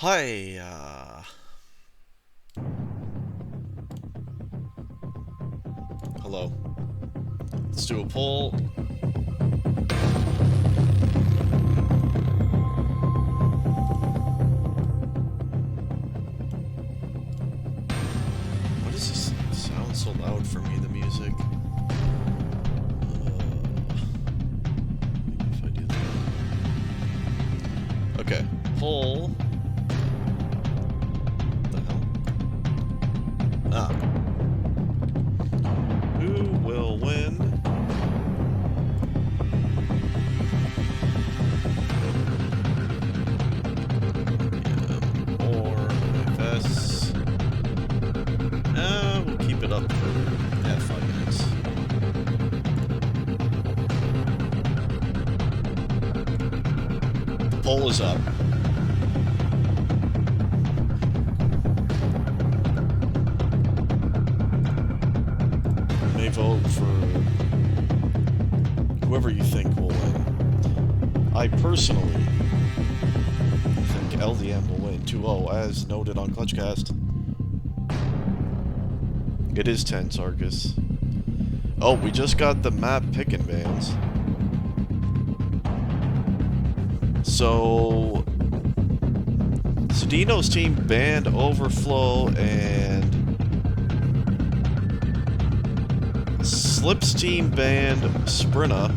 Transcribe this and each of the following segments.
Hi, hello. Let's do a poll. What does this sound so loud for me, the music? Maybe if I do that. Okay, poll. What the hell? Ah. Who will win? Or IFS? We'll keep it up for 5 minutes. The poll is up. May vote for whoever you think will win. I personally think LDM will win 2-0, as noted on Clutchcast. It is 10, Sarkis. Oh, we just got the map pickin' bans. So Cedino's team banned Overflow and Slip's team banned Sprinta.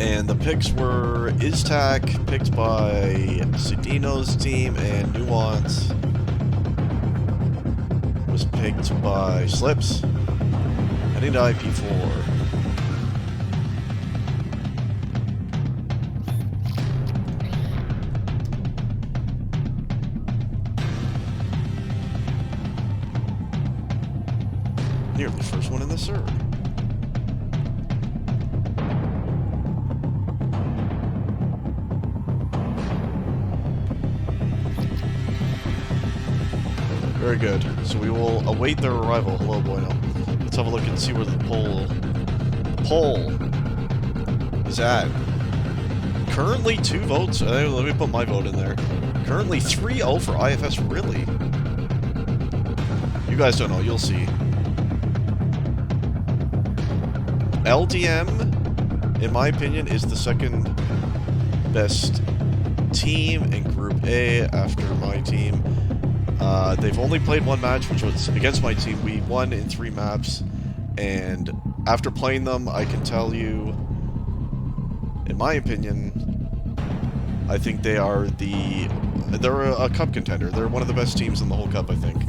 And the picks were Iztac, picked by Cedino's team, and Nuance was picked by Slips. Heading to IP4. Nearly first one in the server. Very good. So we will await their arrival. Hello, Bueno. Let's have a look and see where the poll is at. Currently 2 votes. Let me put my vote in there. Currently 3-0 for IFS. Really? You guys don't know. You'll see. LDM, in my opinion, is the second best team in Group A after my team. They've only played 1 match, which was against my team. We won in 3 maps, and after playing them, I can tell you, in my opinion, I think they're a cup contender. They're one of the best teams in the whole cup, I think.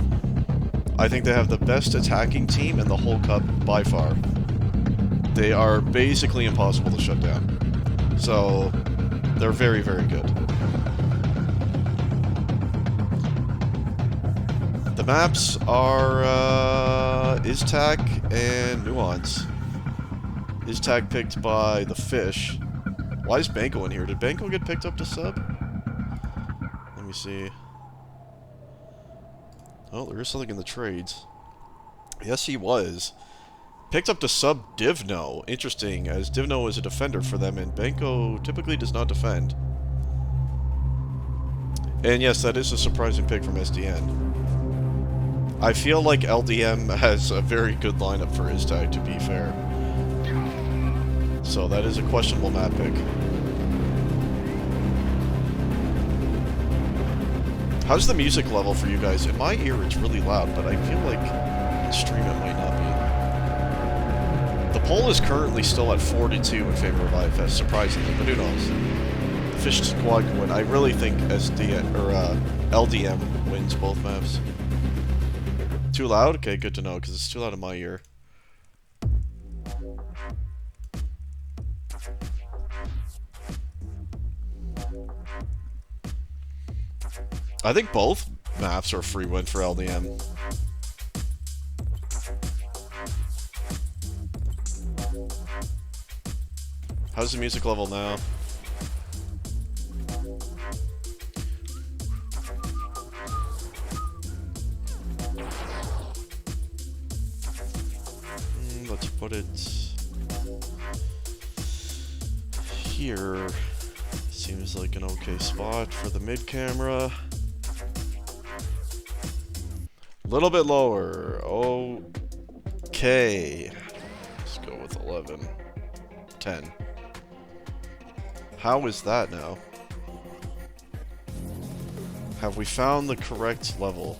I think they have the best attacking team in the whole cup by far. They are basically impossible to shut down. So, they're very, very good. The maps are Iztac and Nuance. Iztac picked by the Fish. Why is Banco in here? Did Banco get picked up to sub? Let me see. Oh, there is something in the trades. Yes, he was. Picked up to sub Divno. Interesting, as Divno is a defender for them, and Banco typically does not defend. And yes, that is a surprising pick from SDN. I feel like LDM has a very good lineup for Iztac, to be fair. So that is a questionable map pick. How's the music level for you guys? In my ear, it's really loud, but I feel like in stream it might not be. The poll is currently still at 42 in favor of IFS, surprisingly, but who knows? The Fish squad can win. I really think LDM wins both maps. Too loud? Okay, good to know, because it's too loud in my ear. I think both maps are a free win for LDM. How's the music level now? Let's put it here. Seems like an okay spot for the mid camera. A little bit lower. Okay. Let's go with 11. 10. How is that now? Have we found the correct level?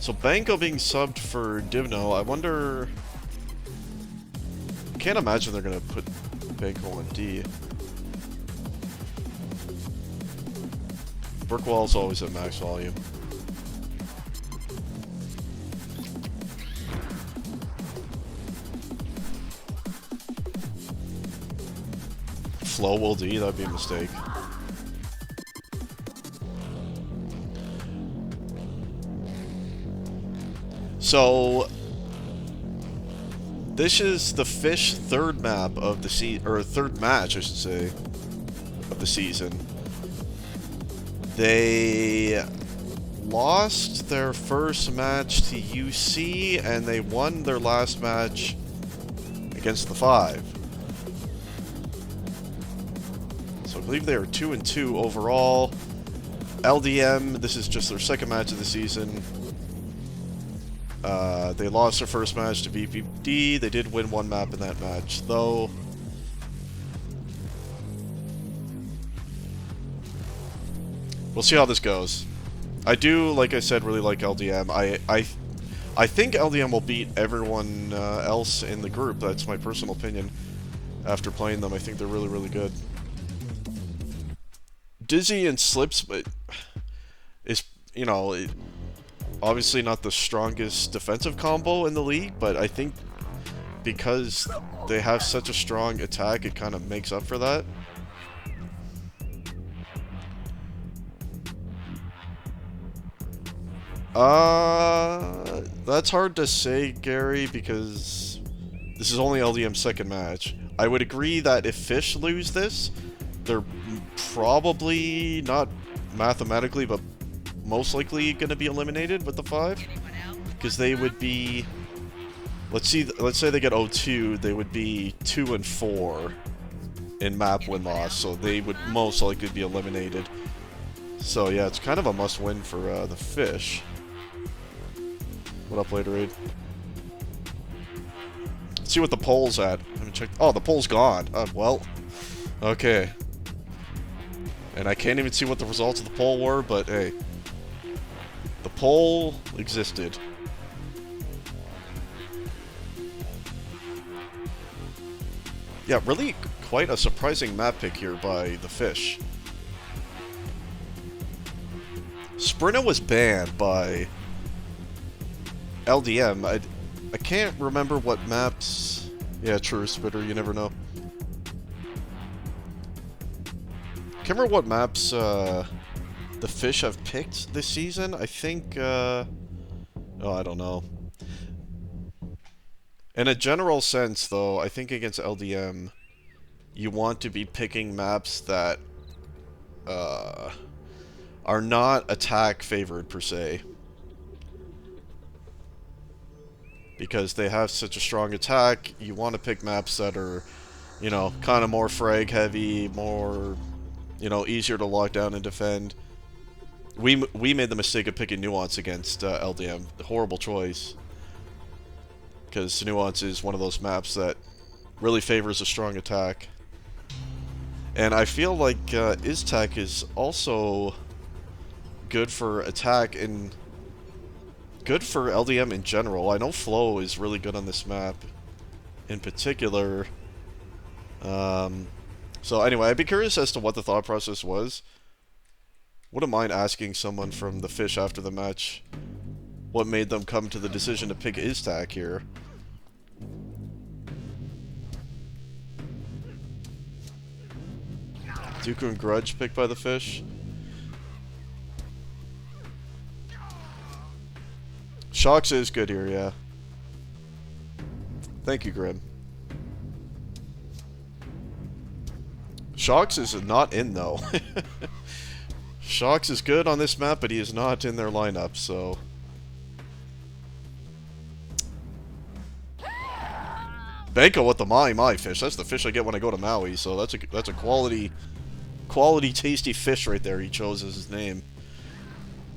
So Banco being subbed for Divno, I wonder... I can't imagine they're gonna put Banco on D. Brookwall's always at max volume. Flow will D, that'd be a mistake. So this is the Fish third map of the or third match, I should say, of the season. They lost their first match to UC, and they won their last match against the 5. So I believe they are 2-2 overall. LDM, this is just their second match of the season. They lost their first match to VPD. They did win one map in that match, though. We'll see how this goes. I do, like I said, really like LDM. I think LDM will beat everyone else in the group. That's my personal opinion. After playing them, I think they're really, really good. Dizzy and Slips, but is, you know, obviously not the strongest defensive combo in the league, but I think because they have such a strong attack, it kind of makes up for that. That's hard to say, Gary, because this is only LDM's second match. I would agree that if Fish lose this, they're probably, not mathematically, but most likely going to be eliminated with the 5. Because they would be, let's say they get 0-2, they would be 2-4 in map win-loss, so they would most likely be eliminated. So yeah, it's kind of a must-win for the Fish. What up, Later Aid? Let's see what the poll's at. Let me check. Oh, the poll's gone. Well, okay. And I can't even see what the results of the poll were, but hey. The poll existed. Yeah, really quite a surprising map pick here by the Fish. Sprinter was banned by LDM. I can't remember what maps... Yeah, true, Spitter, you never know. Can't remember what maps the Fish have picked this season. I think... oh, I don't know. In a general sense, though, I think against LDM, you want to be picking maps that are not attack favored, per se. Because they have such a strong attack, you want to pick maps that are, you know, kind of more frag heavy, more, you know, easier to lock down and defend. We made the mistake of picking Nuance against LDM. Horrible choice. Because Nuance is one of those maps that really favors a strong attack. And I feel like Iztac is also good for attack and good for LDM in general. I know Flow is really good on this map in particular. So anyway, I'd be curious as to what the thought process was. Wouldn't mind asking someone from the Fish after the match what made them come to the decision to pick Iztac here. Dooku and Grudge picked by the Fish. Shocks is good here, yeah. Thank you, Grim. Shocks is not in, though. Shocks is good on this map, but he is not in their lineup, so... Banko with the my fish. That's the fish I get when I go to Maui. So that's a quality, tasty fish right there. He chose as his name.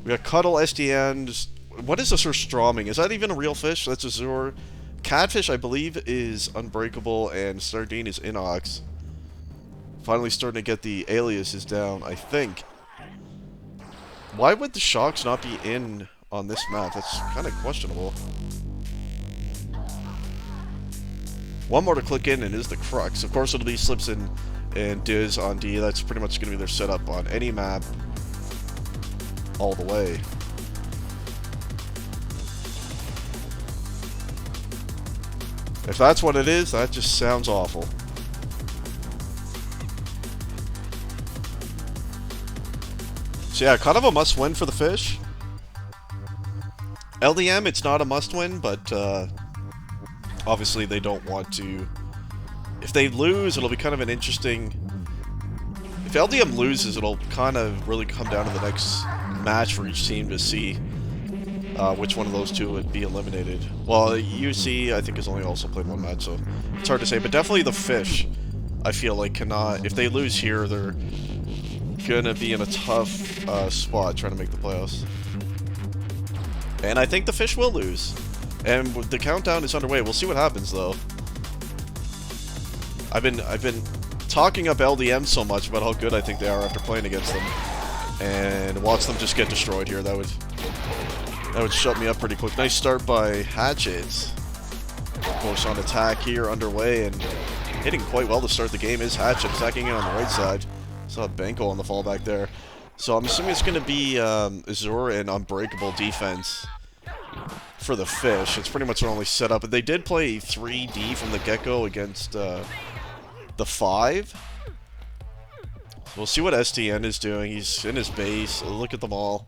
We got Cuddle, SDN. What is this Surströmming? Is that even a real fish? That's Azure. Catfish, I believe, is Unbreakable, and Sardine is Inox. Finally starting to get the aliases down, I think. Why would the Shocks not be in on this map? That's kind of questionable. One more to click in and is the Crux. Of course, it'll be Slips and Diz on D. That's pretty much going to be their setup on any map all the way. If that's what it is, that just sounds awful. So yeah, kind of a must-win for the fish. LDM, it's not a must-win, but obviously they don't want to... If they lose, it'll be kind of an interesting... If LDM loses, it'll kind of really come down to the next match for each team to see which one of those two would be eliminated. Well, UC, I think, has only also played one match, so it's hard to say. But definitely the fish, I feel like, cannot... If they lose here, they're gonna be in a tough spot trying to make the playoffs. And I think the fish will lose. And the countdown is underway. We'll see what happens, though. I've been talking up LDM so much about how good I think they are after playing against them, and watch them just get destroyed here. That would shut me up pretty quick. Nice start by Hatchet. Of course, on attack here underway, and hitting quite well to start the game is Hatchet, attacking in on the right side. Saw Banko on the fallback there. So I'm assuming it's going to be Azure and Unbreakable defense for the fish. It's pretty much their only setup. But they did play 3D from the get-go against the 5. So we'll see what STN is doing. He's in his base. Look at them all.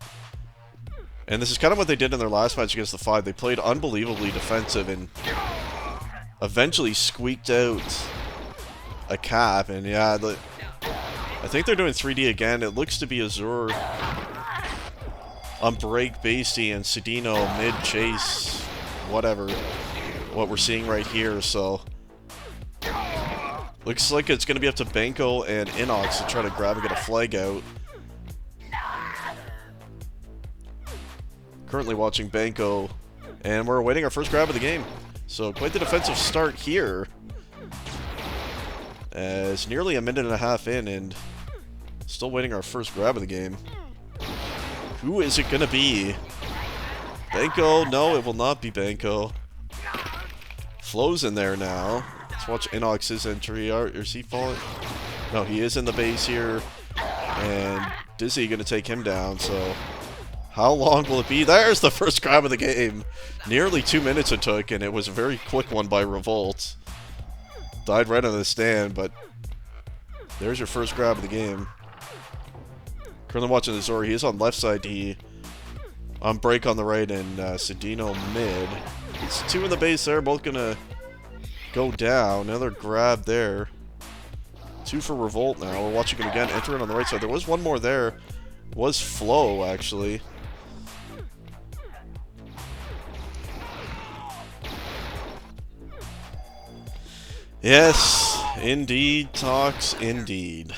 And this is kind of what they did in their last match against the 5. They played unbelievably defensive and eventually squeaked out a cap. And yeah, I think they're doing 3D again. It looks to be Azure, Unbreak, Basty, and Sedino mid-chase, whatever, what we're seeing right here. So looks like it's going to be up to Banko and Inox to try to grab and get a flag out. Currently watching Banko, and we're awaiting our first grab of the game. So quite the defensive start here. As nearly a minute and a half in, and still waiting our first grab of the game. Who is it gonna be? Banko? No, it will not be Banko. Flo's in there now. Let's watch Inox's entry. Is he falling? No, he is in the base here. And Dizzy gonna take him down, so... How long will it be? There's the first grab of the game. Nearly 2 minutes it took, and it was a very quick one by Revolt. Died right on the stand, but there's your first grab of the game. Currently watching the Zori. He is on left side. He on break on the right, and Sedino mid. It's 2 in the base there, both gonna go down. Another grab there. 2 for Revolt now. We're watching him again, entering on the right side. There was one more there. Was Flo, actually. Yes, indeed, talks indeed.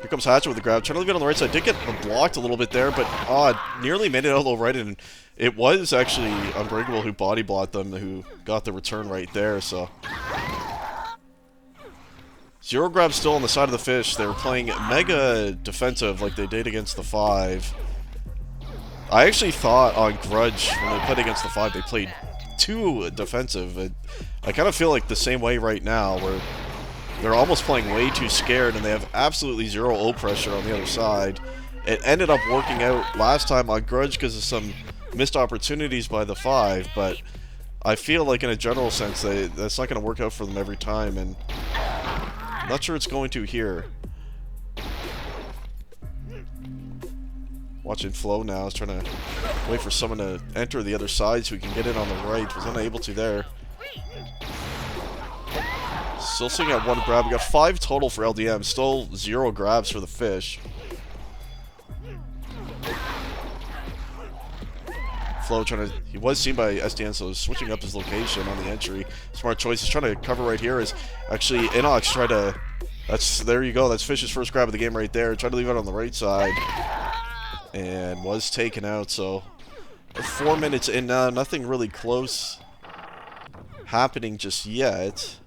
Here comes Hatchet with the grab. Trying to leave it on the right side. Did get blocked a little bit there, but nearly made it out a little right, and it was actually Unbreakable who body blocked them, who got the return right there, so... Zero grab still on the side of the fish. They were playing mega defensive like they did against the 5. I actually thought on Grudge, when they played against the 5, they played too defensive. I kind of feel like the same way right now, where they're almost playing way too scared, and they have absolutely zero ult pressure on the other side. It ended up working out last time on Grudge because of some missed opportunities by the 5, but I feel like in a general sense, that's not going to work out for them every time, and I'm not sure it's going to here. Watching Flo now is trying to wait for someone to enter the other side so he can get in on the right. Was unable to there. Still sitting at 1 grab. We got 5 total for LDM. Still 0 grabs for the fish. Flo trying to... He was seen by SDN, so switching up his location on the entry. Smart choice. He's trying to cover right here. Is actually Inox try to... There you go. That's Fish's first grab of the game right there. Tried to leave it on the right side. And was taken out, so... 4 minutes in now. Nothing really close happening just yet.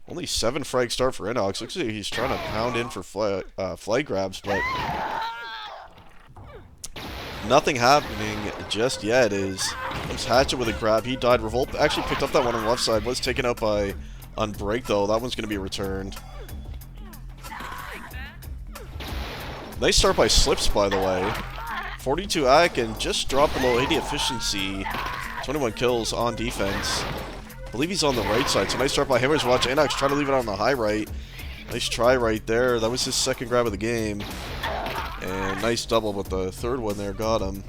Only 7 frag start for Inox. Looks like he's trying to pound in for flag grabs, but... Nothing happening just yet. Comes Hatchet with a grab. He died. Revolt actually picked up that one on the left side. Was taken out by Unbreak, though. That one's going to be returned. Nice start by Slips, by the way. 42 AC and just dropped below 80 efficiency. 21 kills on defense. I believe he's on the right side. So nice start by him. Watch Inox try to leave it on the high right. Nice try right there. That was his second grab of the game. And nice double, but the third one there got him.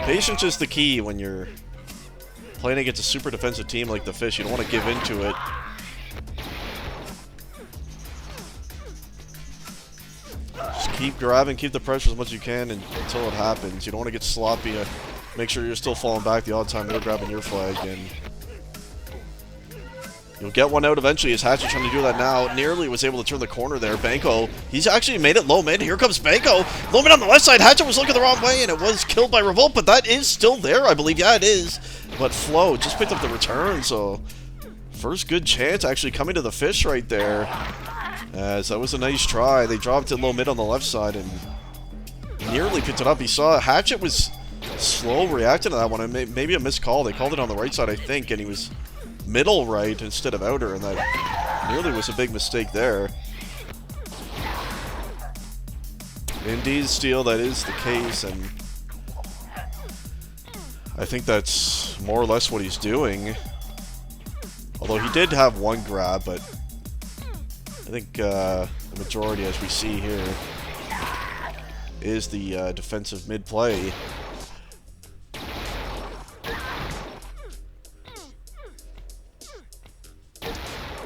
Patience is the key when you're playing against a super defensive team like the Fish. You don't want to give into it. Just keep grabbing, keep the pressure as much as you can until it happens. You don't want to get sloppy. Make sure you're still falling back the odd time they're grabbing your flag, and you'll get one out eventually. As Hatchet trying to do that now. Nearly was able to turn the corner there. Banco, he's actually made it low mid. Here comes Banco. Low mid on the left side. Hatchet was looking the wrong way, and it was killed by Revolt, but that is still there, I believe. Yeah, it is. But Flo just picked up the return, so first good chance actually coming to the Fish right there. As that was a nice try. They dropped it low mid on the left side and nearly picked it up. He saw Hatchet was slow reacting to that one, and maybe a missed call. They called it on the right side, I think, and he was middle right instead of outer, and that nearly was a big mistake there. Indeed, Steel, that is the case, and I think that's more or less what he's doing. Although he did have one grab, but I think the majority, as we see here, is the defensive mid play.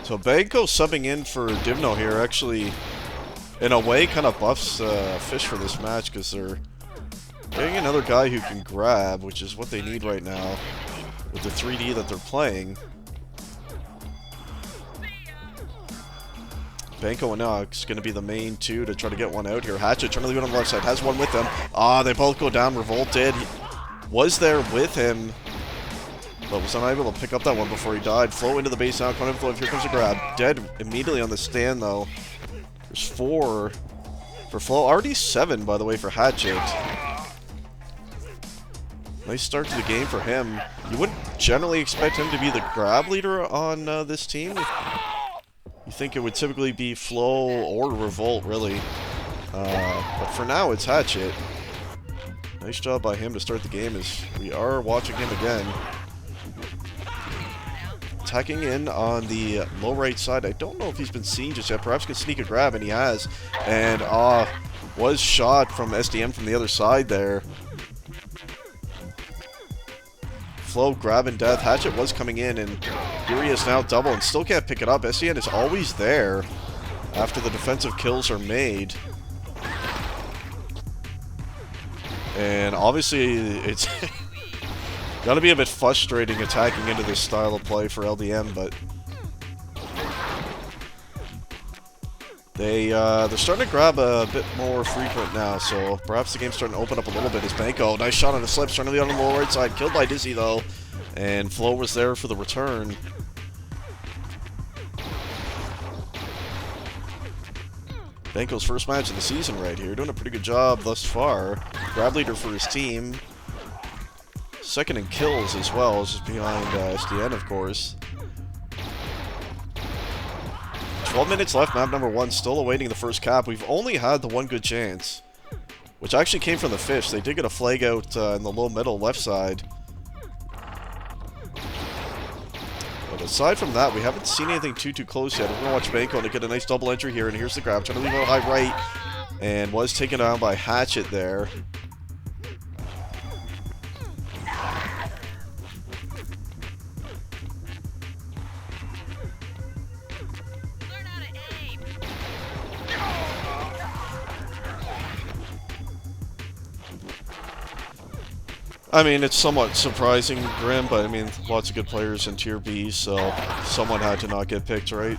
So Banco subbing in for Dimno here actually, in a way, kind of buffs Fish for this match, because they're getting another guy who can grab, which is what they need right now with the 3D that they're playing. Banco and Nox going to be the main two to try to get one out here. Hatchet trying to leave it on the left side, has one with them. They both go down. Revolt did. Was there with him, but was unable to pick up that one before he died. Flow into the base now. Coming in Flow. Here comes a grab. Dead immediately on the stand, though. There's 4 for Flow. Already 7, by the way, for Hatchet. Nice start to the game for him. You wouldn't generally expect him to be the grab leader on this team. You think it would typically be Flow or Revolt, really. But for now, it's Hatchet. Nice job by him to start the game, as we are watching him again. Attacking in on the low right side. I don't know if he's been seen just yet. Perhaps can sneak a grab, and he has. And was shot from SDM from the other side there. Flow grabbing death. Hatchet was coming in, and here he is now double and still can't pick it up. SDN is always there after the defensive kills are made. And obviously, it's gotta be a bit frustrating attacking into this style of play for LDM, but they're starting to grab a bit more frequent now, so perhaps the game's starting to open up a little bit. As Banco, nice shot on the slip, trying to be on the lower right side, killed by Dizzy though, and Flo was there for the return. Banco's first match of the season right here, doing a pretty good job thus far. Grab leader for his team. Second in kills as well, just behind SDN, of course. 12 minutes left, map number 1, still awaiting the first cap. We've only had the one good chance, which actually came from the Fish. They did get a flag out in the low middle left side. But aside from that, we haven't seen anything too close yet. We're going to watch Banco to get a nice double entry here, and here's the grab. Trying to leave it high right, and was taken down by Hatchet there. I mean, it's somewhat surprising, Grim, but I mean, lots of good players in Tier B, so someone had to not get picked, right?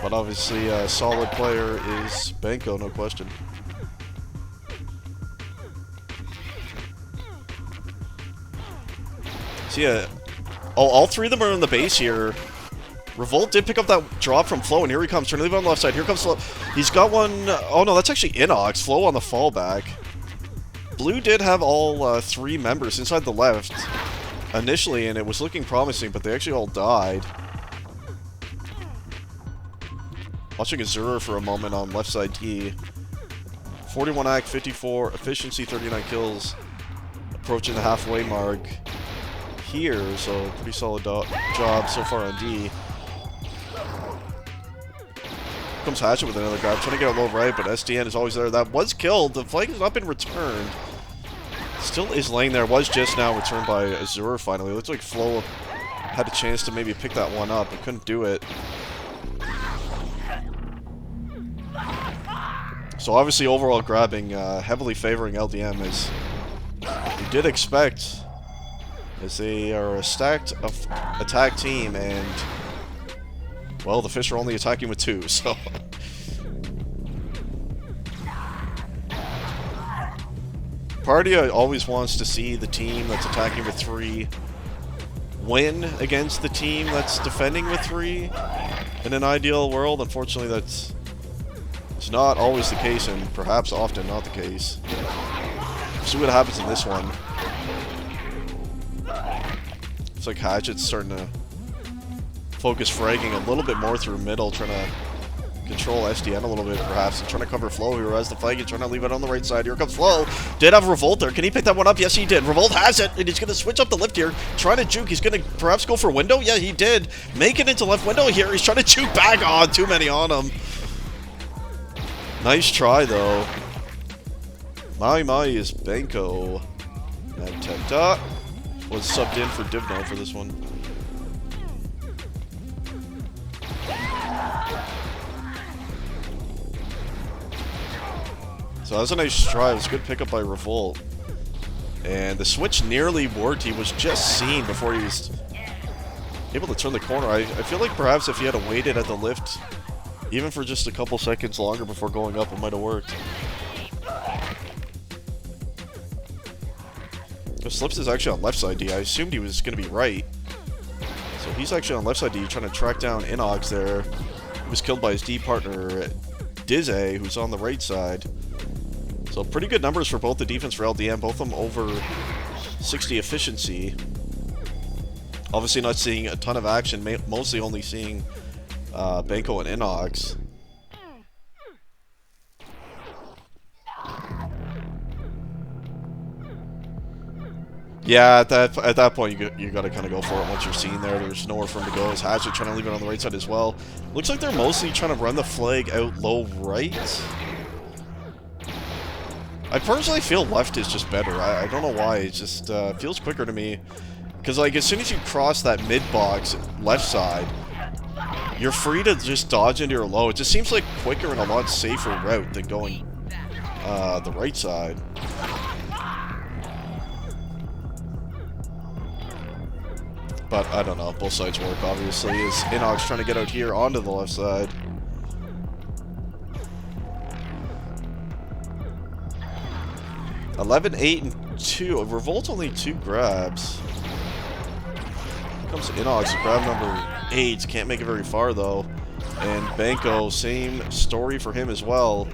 But obviously, a solid player is Benko, no question. So yeah, oh, all three of them are on the base here. Revolt did pick up that drop from Flo, and here he comes. Trying to leave it on the left side. Here comes Flo. He's got one. Oh no, that's actually Inox. Flo on the fallback. Blue did have all three members inside the left initially, and it was looking promising, but they actually all died. Watching Azura for a moment on left side D. 41 act, 54 efficiency, 39 kills. Approaching the halfway mark here, so pretty solid job so far on D. Comes Hatchet with another grab, trying to get a low right, but SDN is always there. That was killed. The flag has not been returned. Still is laying there. Was just now returned by Azure finally. Looks like Flo had a chance to maybe pick that one up, but couldn't do it. So obviously overall grabbing, heavily favoring LDM as we did expect, as they are a stacked attack team, and well, the fish are only attacking with 2, so Party always wants to see the team that's attacking with 3 win against the team that's defending with 3 in an ideal world. Unfortunately, it's not always the case, and perhaps often not the case. We'll see what happens in this one. It's like Hatchet's starting to focus fragging a little bit more through middle, trying to control SDN a little bit, perhaps, and trying to cover Flo, who has the flag, and trying to leave it on the right side. Here comes Flo. Did have Revolt there. Can he pick that one up? Yes, he did. Revolt has it, and he's going to switch up the lift here, trying to juke. He's going to perhaps go for window. Yeah, he did. Make it into left window here. He's trying to juke back on. Too many on him. Nice try, though. Mai is Benko. Magtenta was subbed in for Divno for this one. So that was a nice try. It was a good pickup by Revolt. And the switch nearly worked. He was just seen before he was able to turn the corner. I feel like perhaps if he had waited at the lift, even for just a couple seconds longer before going up, it might have worked. The Slips is actually on left side D. I assumed he was going to be right. So he's actually on left side D, trying to track down Inox there. He was killed by his D partner, Dize, who's on the right side. So pretty good numbers for both the defense for LDM, both of them over 60 efficiency. Obviously not seeing a ton of action, mostly only seeing Benko and Inox. Yeah, at that point you got to kind of go for it once you're seen there. There's nowhere for him to go. His Hatchet trying to leave it on the right side as well. Looks like they're mostly trying to run the flag out low right. I personally feel left is just better. I don't know why. It just feels quicker to me. Because like as soon as you cross that mid box left side, you're free to just dodge into your low. It just seems like quicker and a lot safer route than going the right side. But I don't know. Both sides work, obviously. Is Inox trying to get out here onto the left side. $11, 8, and 2. Revolt only 2 grabs. Here comes Inox, grab number 8. Can't make it very far, though. And Benko, same story for him as well.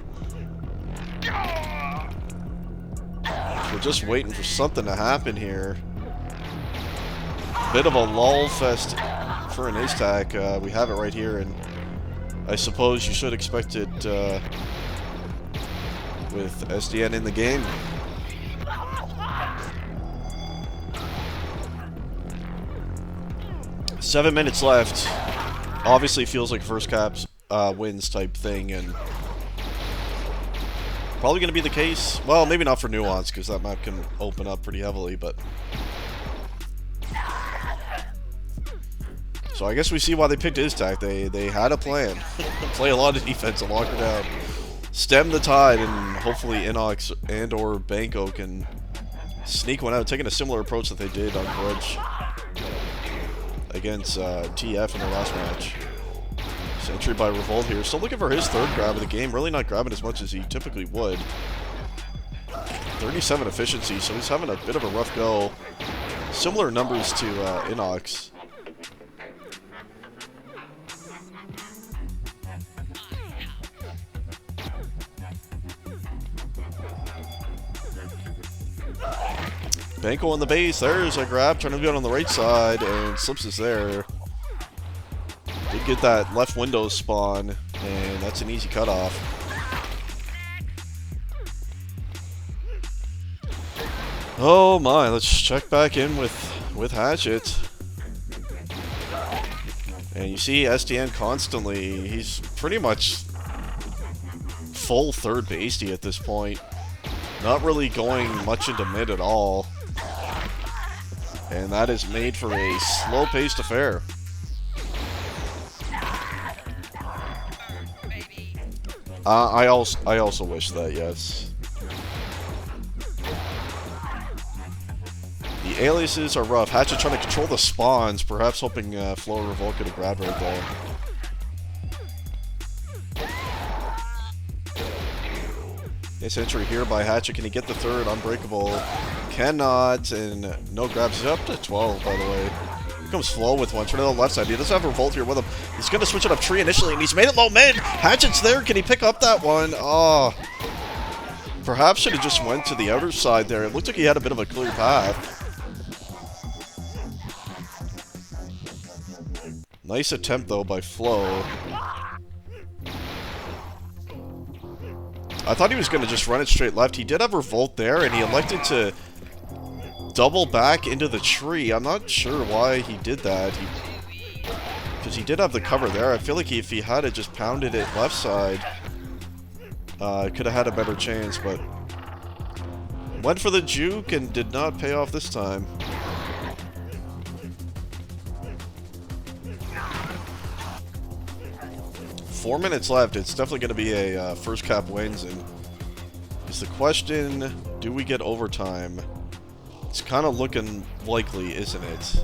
We're just waiting for something to happen here. Bit of a lull fest for an ace-tack. We have it right here, and I suppose you should expect it with SDN in the game. Seven minutes left. Obviously feels like first caps wins type thing, and probably going to be the case. Well, maybe not for Nuance, because that map can open up pretty heavily, but so I guess we see why they picked his tack. They had a plan. Play a lot of defense and lock her down. stem the tide, and hopefully Inox and or Banco can sneak one out, taking a similar approach that they did on Grudge against TF in their last match. Sentry by Revolt here. Still looking for his third grab of the game. Really not grabbing as much as he typically would. 37 efficiency, so he's having a bit of a rough go. Similar numbers to Inox. Banco on the base. There's a grab. Trying to get on the right side, and Slips is there. Did get that left window spawn, and that's an easy cutoff. Oh my, let's check back in with Hatchet. And you see SDN constantly, he's pretty much full third basey at this point. Not really going much into mid at all. And that is made for a slow-paced affair. I also wish that, yes. The aliases are rough. Hatchet trying to control the spawns, perhaps hoping Flo or Revolt could have grabbed right there. Nice entry here by Hatchet. Can he get the third? Unbreakable. Cannot, and no grabs. He's up to 12, by the way. Here comes Flo with one. Turn to the left side. He doesn't have Revolt here with him. He's going to switch it up tree initially, and he's made it low mid. Hatchet's there. Can he pick up that one? Oh. Perhaps should have just went to the outer side there. It looked like he had a bit of a clear path. Nice attempt, though, by Flo. I thought he was going to just run it straight left. He did have Revolt there, and he elected to double back into the tree. I'm not sure why he did that. Because he did have the cover there. I feel like if he had just pounded it left side, could have had a better chance, but went for the juke and did not pay off this time. Four minutes left. It's definitely going to be a first cap wins, and is the question, do we get overtime? It's kind of looking likely, isn't it?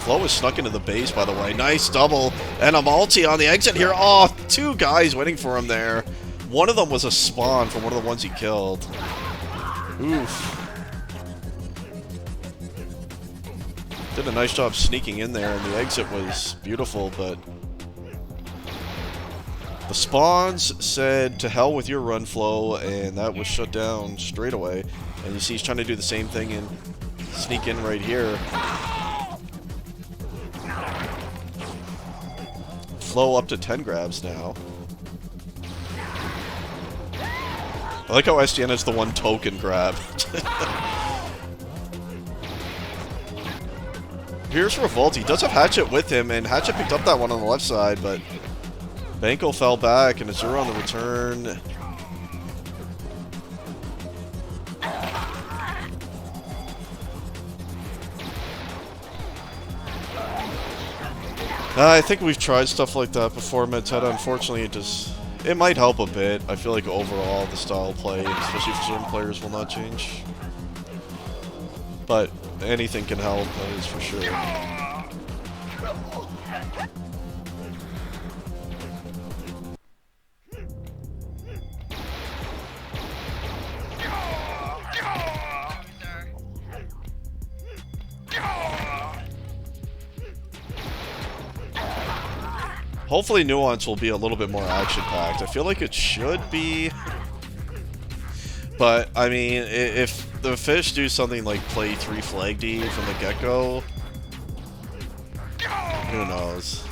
Flo is snuck into the base, by the way. Nice double, and a multi on the exit here. Oh, two guys waiting for him there. One of them was a spawn from one of the ones he killed. Oof. Did a nice job sneaking in there, and the exit was beautiful, but the spawns said, to hell with your run, Flo, and that was shut down straight away. And you see he's trying to do the same thing and sneak in right here. Flo up to 10 grabs now. I like how SDN has the one token grab. Here's Revolt. He does have Hatchet with him, and Hatchet picked up that one on the left side, but Banco fell back, and Azura on the return. I think we've tried stuff like that before, Medteta. Unfortunately, it might help a bit. I feel like overall the style of play, especially for certain players, will not change. But anything can help, that is for sure. Hopefully Nuance will be a little bit more action-packed. I feel like it should be. But, I mean, if the fish do something like play 3 Flag D from the get-go, who knows?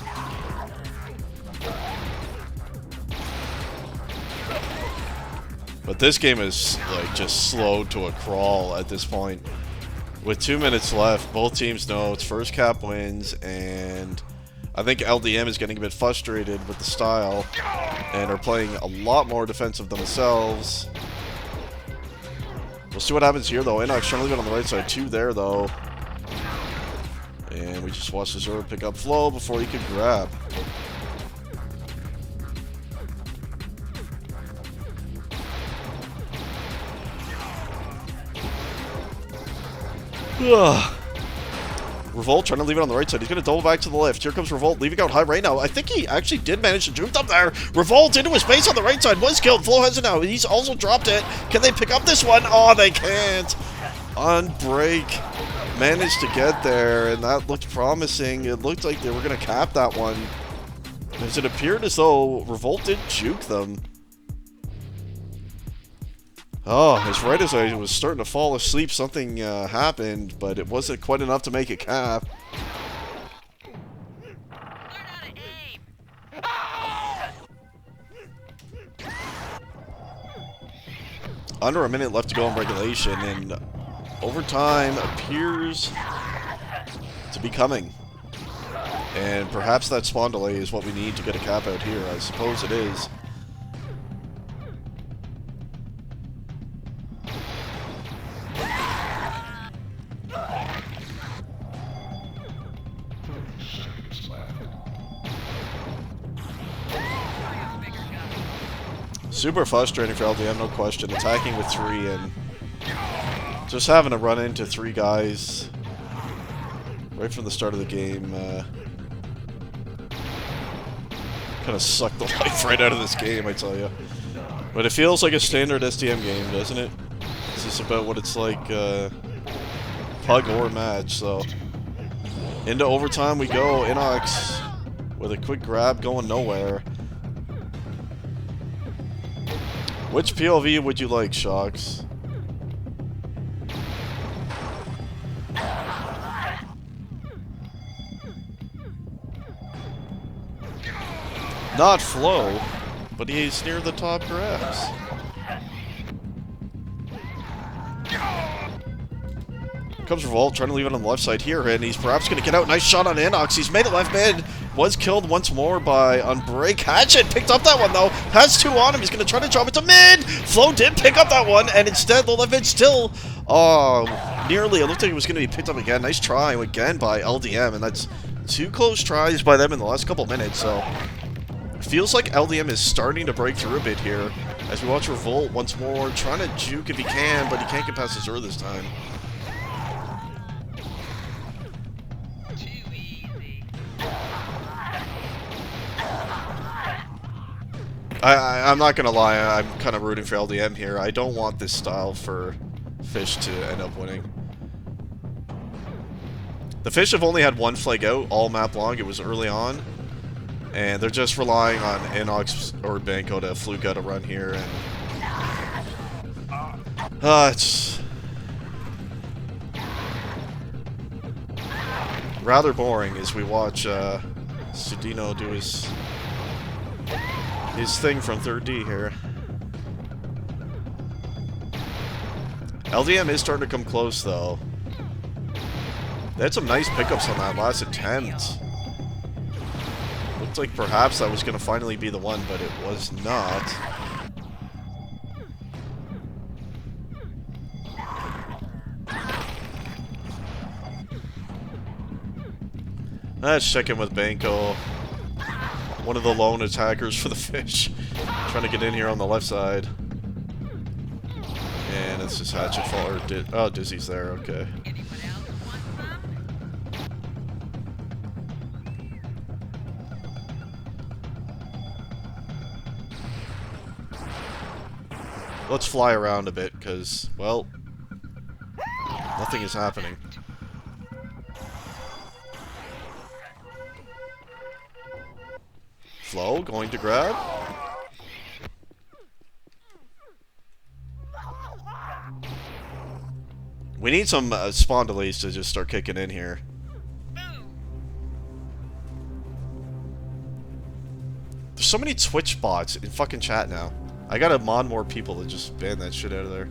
But this game is, like, just slowed to a crawl at this point. With 2 minutes left, both teams know it's first cap wins, and I think LDM is getting a bit frustrated with the style and are playing a lot more defensive themselves. We'll see what happens here, though. Inox trying to leave it on the right side. 2 there, though. And we just watched Azura pick up Flo before he could grab. Ugh. Revolt trying to leave it on the right side. He's going to double back to the left. Here comes Revolt leaving out high right now. I think he actually did manage to juke up there. Revolt into his base on the right side. Was killed. Flo has it now. He's also dropped it. Can they pick up this one? Oh, they can't. On break. Managed to get there, and that looked promising. It looked like they were going to cap that one, as it appeared as though Revolt did juke them. Oh, as right as I was starting to fall asleep, something happened, but it wasn't quite enough to make it cap. Under a minute left to go in regulation, and overtime appears to be coming. And perhaps that spawn delay is what we need to get a cap out here. I suppose it is. Super frustrating for LDM, no question. Attacking with 3 and just having to run into 3 guys right from the start of the game kind of sucked the life right out of this game, I tell you. But it feels like a standard SDM game, doesn't it? This is about what it's like, pug or match, so. Into overtime we go. Inox with a quick grab going nowhere. Which POV would you like, Shocks? Not Flo, but he's near the top grass. Comes Revolt, trying to leave it on the left side here, and he's perhaps going to get out. Nice shot on Inox. He's made it left mid. Was killed once more by Unbreak. Hatchet picked up that one, though. Has 2 on him. He's going to try to drop it to mid. Flo did pick up that one, and instead the left mid still, nearly. It looked like it was going to be picked up again. Nice try again by LDM, and that's 2 close tries by them in the last couple minutes, so it feels like LDM is starting to break through a bit here as we watch Revolt once more, trying to juke if he can, but he can't get past his Ur this time. I'm not gonna lie, I'm kind of rooting for LDM here. I don't want this style for Fish to end up winning. The Fish have only had 1 flag out all map long. It was early on. And they're just relying on Inox or Banco to fluke out a run here. And it's rather boring as we watch Sudino do his thing from 3rd D here. LDM is starting to come close, though. They had some nice pickups on that last attempt. Looked like perhaps that was going to finally be the one, but it was not. Let's check in with Banco. One of the lone attackers for the Fish. Trying to get in here on the left side. And it's just Hatchet fall. Oh, Dizzy's there, okay. Let's fly around a bit, because, well, nothing is happening. Flo going to grab. We need some spawn delays to just start kicking in here. There's so many Twitch bots in fucking chat now. I gotta mod more people to just ban that shit out of there.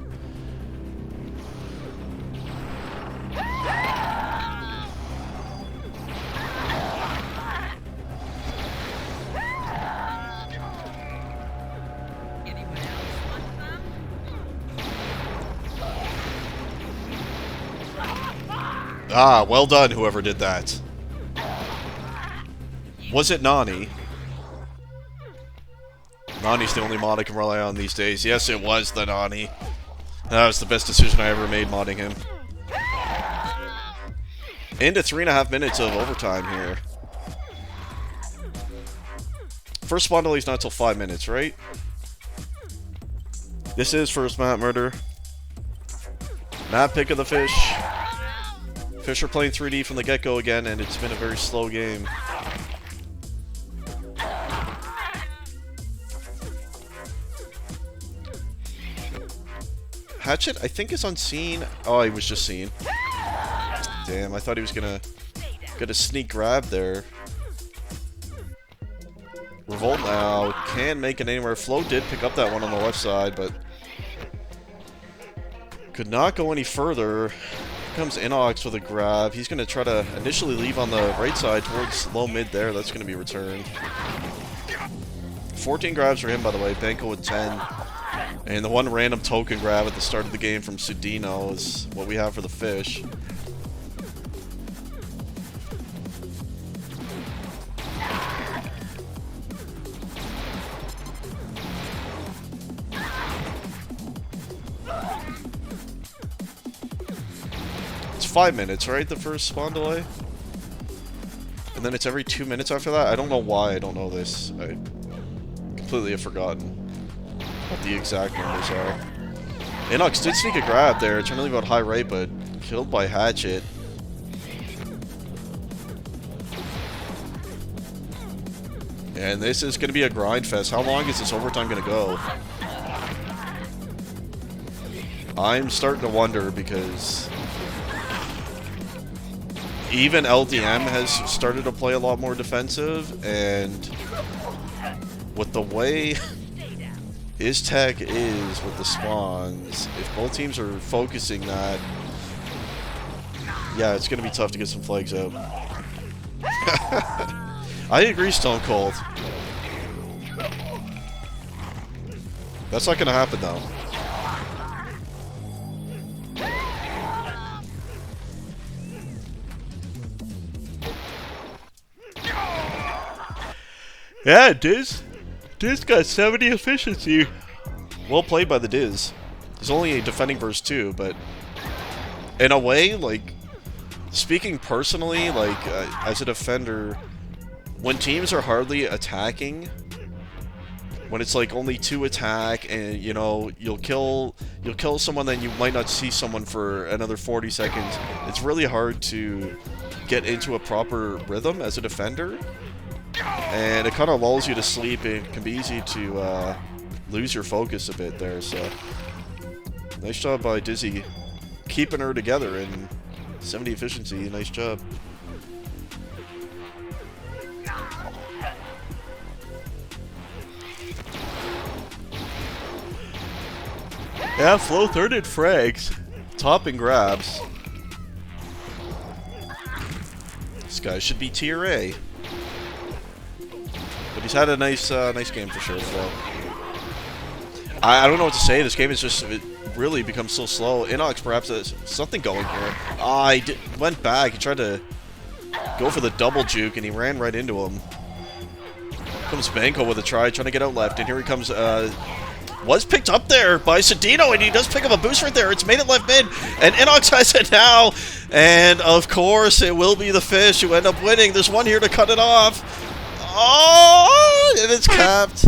Ah, well done, whoever did that. Was it Nani? Nani's the only mod I can rely on these days. Yes, it was the Nani. That was the best decision I ever made modding him. Into 3.5 minutes of overtime here. First spawn delay's not till 5 minutes, right? This is first map murder. Map pick of the fish. Fish are playing 3D from the get-go again, and it's been a very slow game. Hatchet, I think, is unseen. Oh, he was just seen. Damn, I thought he was gonna get a sneak grab there. Revolt now. Can't make it anywhere. Flo did pick up that one on the left side, but could not go any further. Here comes Inox with a grab. He's going to try to initially leave on the right side towards low mid there. That's going to be returned. 14 grabs for him, by the way. Banco with 10. And the one random token grab at the start of the game from Sudino is what we have for the fish. It's 5 minutes, right? The first spawn delay? And then it's every 2 minutes after that? I don't know why I don't know this. I completely have forgotten what the exact numbers are. Inox did sneak a grab there, trying to leave out high right, but killed by Hatchet. And this is going to be a grind fest. How long is this overtime going to go? I'm starting to wonder because even LDM has started to play a lot more defensive, and with the way his tech is with the spawns, if both teams are focusing that, yeah, it's going to be tough to get some flags out. I agree, Stone Cold. That's not going to happen, though. Yeah, Diz got 70 efficiency. Well played by the Diz. He's only defending verse 2, but in a way, like, speaking personally, like, as a defender, when teams are hardly attacking, when it's like only 2 attack, and you know you'll kill someone, then you might not see someone for another 40 seconds. It's really hard to get into a proper rhythm as a defender, and it kind of lulls you to sleep. It can be easy to lose your focus a bit there. So nice job by Dizzy keeping her together, and 70 efficiency. Nice job. Yeah, Flo third in frags. Top in grabs. This guy should be tier A. But he's had a nice nice game for sure, Flo. I don't know what to say. This game is just, it really becomes so slow. Inox perhaps has something going here. Went back. He tried to go for the double juke, and he ran right into him. Comes Banco with a try, trying to get out left, and here he comes. Was picked up there by Sudino, and he does pick up a boost right there. It's made it left mid, and Inox has it now. And of course, it will be the fish who end up winning. There's one here to cut it off. Oh, and it's capped.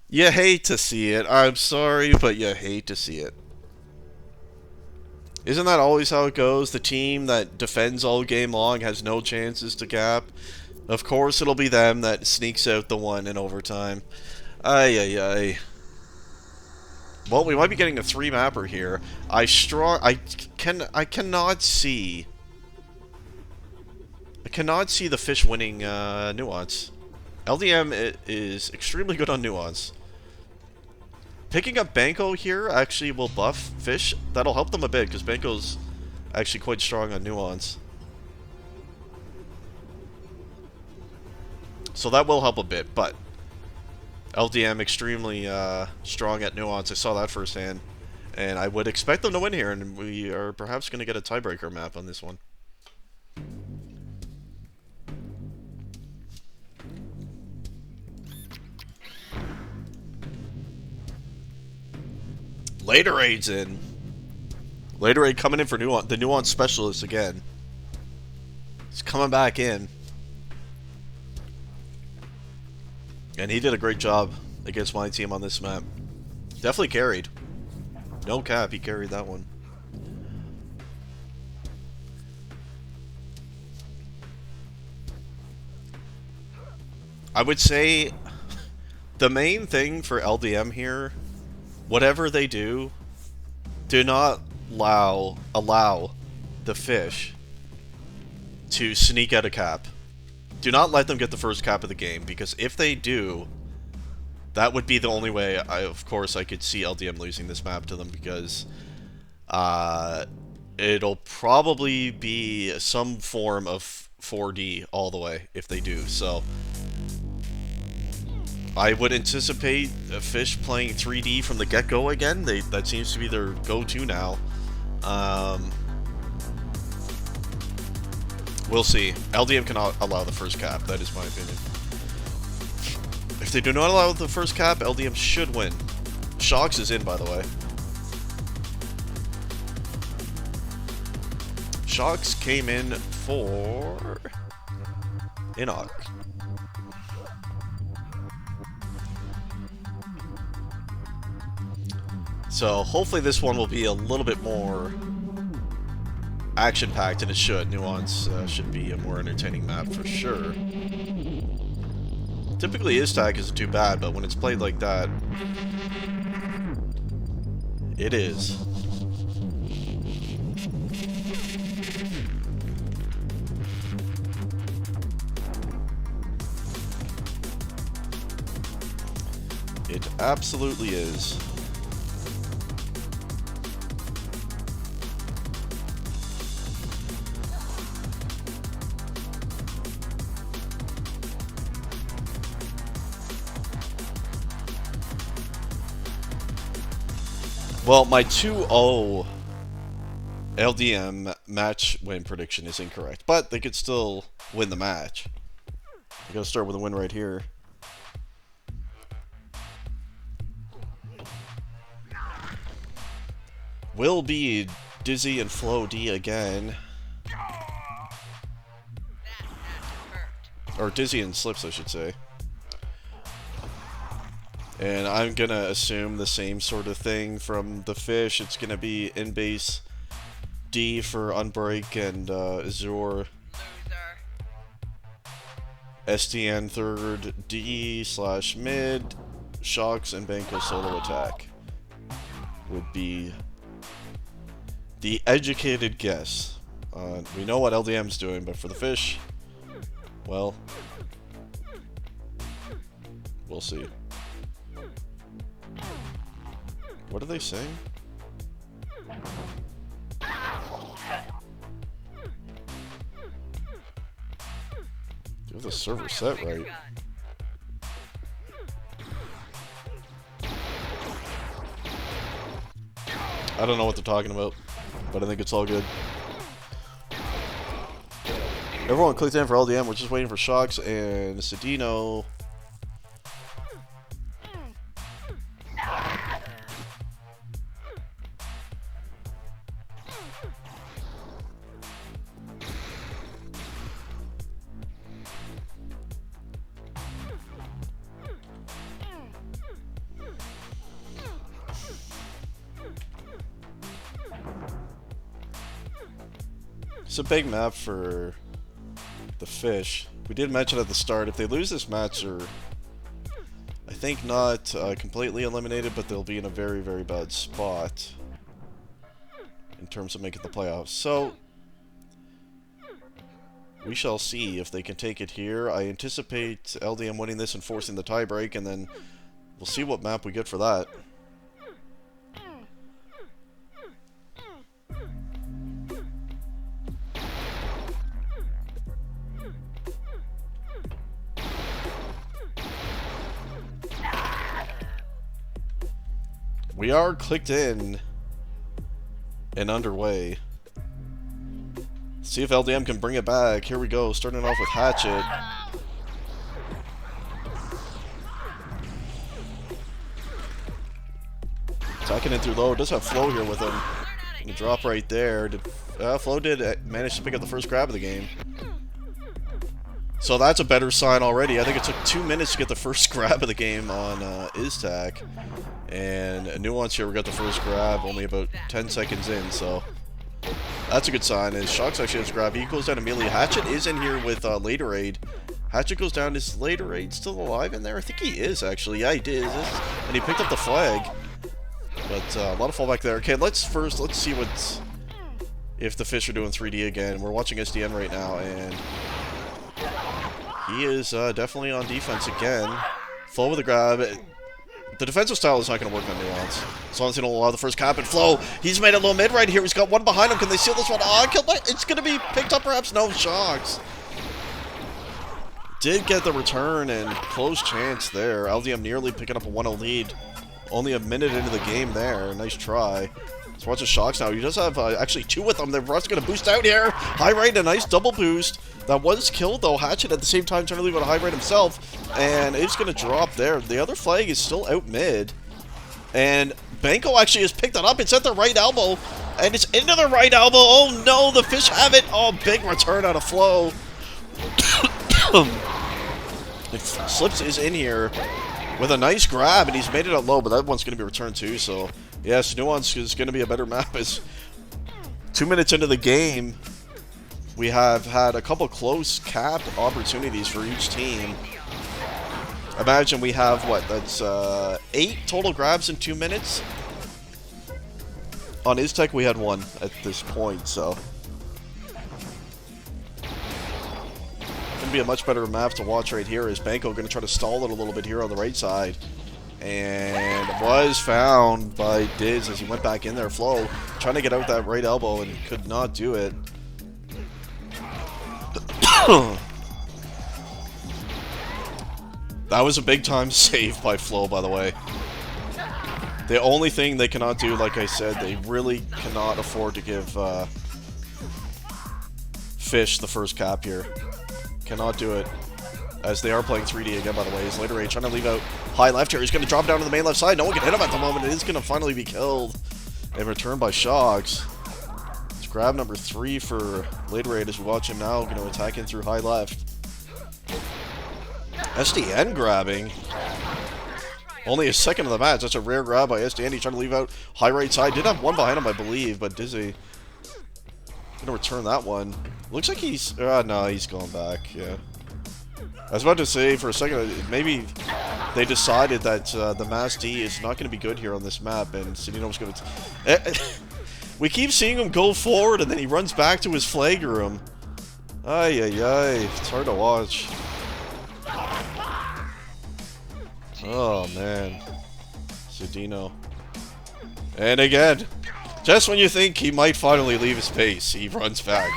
You hate to see it. I'm sorry, but you hate to see it. Isn't that always how it goes? The team that defends all game long has no chances to cap. Of course, it'll be them that sneaks out the one in overtime. Ay, ay, ay. Well, we might be getting a 3-mapper here. I cannot see the fish winning Nuance. LDM is extremely good on Nuance. Picking up Banco here actually will buff fish. That'll help them a bit, because Banco's actually quite strong on Nuance. So that will help a bit, but LDM extremely strong at Nuance. I saw that firsthand, and I would expect them to win here, and we are perhaps going to get a tiebreaker map on this one. Later aids in. Later A coming in for the nuance specialist again. He's coming back in. And he did a great job against my team on this map. Definitely carried. No cap, he carried that one. I would say the main thing for LDM here, whatever they do, do not allow the fish to sneak out a cap. Do not let them get the first cap of the game, because if they do, that would be the only way, of course, I could see LDM losing this map to them, because it'll probably be some form of 4D all the way if they do. So I would anticipate Fish playing 3D from the get-go again. That seems to be their go-to now. We'll see. LDM cannot allow the first cap. That is my opinion. If they do not allow the first cap, LDM should win. Shocks is in, by the way. Shocks came in for Enoch. So hopefully this one will be a little bit more action-packed, and it should. Nuance should be a more entertaining map for sure. Typically his tag isn't too bad, but when it's played like that, it is. It absolutely is. Well, my 2-0 LDM match win prediction is incorrect, but they could still win the match. I gotta start with a win right here. Will be Dizzy and Flo D again. Or Dizzy and Slips, I should say. And I'm gonna assume the same sort of thing from the Fish. It's gonna be in base D for Unbreak and Azure. STN third D / mid. Shocks and Banco solo attack would be the educated guess. We know what LDM's doing, but for the Fish, well, we'll see. What are they saying? Do you have the server set right? I don't know what they're talking about, but I think it's all good. Everyone clicked in for LDM. We're just waiting for Shocks and Sedino. It's a big map for the Fish. We did mention at the start, if they lose this match, they're, I think, not completely eliminated, but they'll be in a very, very bad spot in terms of making the playoffs. So, we shall see if they can take it here. I anticipate LDM winning this and forcing the tiebreak, and then we'll see what map we get for that. We are clicked in and underway. See if LDM can bring it back. Here we go, starting off with Hatchet. Attacking in through low. Does have Flow here with him. Gonna drop right there. Flo did manage to pick up the first grab of the game. So that's a better sign already. I think it took 2 minutes to get the first grab of the game on Iztac. And Nuance here, we got the first grab only about 10 seconds in, so that's a good sign. And Shox actually has a grab. He goes down immediately. Hatchet is in here with Later Aid. Hatchet goes down. Is Later Aid still alive in there? I think he is, actually. Yeah, he did. And he picked up the flag. But a lot of fallback there. Okay, let's see if the fish are doing 3D again. We're watching SDN right now, and he is definitely on defense again. Flo with the grab. The defensive style is not going to work on Nuance. As long as they don't allow the first cap. And Flo, he's made a low mid right here. He's got one behind him. Can they seal this one? Oh, it's going to be picked up perhaps. No, Shox did get the return and close chance there. LDM nearly picking up a 1-0 lead. Only a minute into the game there. Nice try. Let's watch the Shox now. He does have actually two with them. The Russ going to boost out here. High right, a nice double boost. That was killed though. Hatchet at the same time trying to leave out a high right himself. And it's going to drop there. The other flag is still out mid. And Banco actually has picked it up. It's at the right elbow. And it's into the right elbow. Oh no, the fish have it. Oh, big return out of Flo. Slips is in here with a nice grab, and he's made it out low, but that one's going to be returned too, so yes, Nuance is going to be a better map. As 2 minutes into the game, we have had a couple close cap opportunities for each team. Imagine we have, what, that's 8 total grabs in 2 minutes? On Iztac, we had 1 at this point, so be a much better map to watch right here. Is Banco going to try to stall it a little bit here on the right side, and was found by Diz as he went back in there. Flo trying to get out that right elbow and could not do it. That was a big time save by Flo, by the way. The only thing they cannot do, like I said, they really cannot afford to give Fish the first cap here. Cannot do it, as they are playing 3D again, by the way. He's Later Range trying to leave out high left here. He's going to drop down to the main left side. No one can hit him at the moment. It is going to finally be killed and returned by Shox. It's grab number 3 for Later Range as we watch him now. Going to attack in through high left. SDN grabbing. Only a second of the match. That's a rare grab by SDN. He's trying to leave out high right side. Did have one behind him, I believe, but Dizzy gonna return that one. Looks like he's... no, he's going back, yeah. I was about to say for a second, maybe they decided that the Mass D is not going to be good here on this map, and Cedino was going to... We keep seeing him go forward, and then he runs back to his flag room. Ay, ay, ay. It's hard to watch. Oh, man. Cedino. And again... Just when you think he might finally leave his base, he runs back.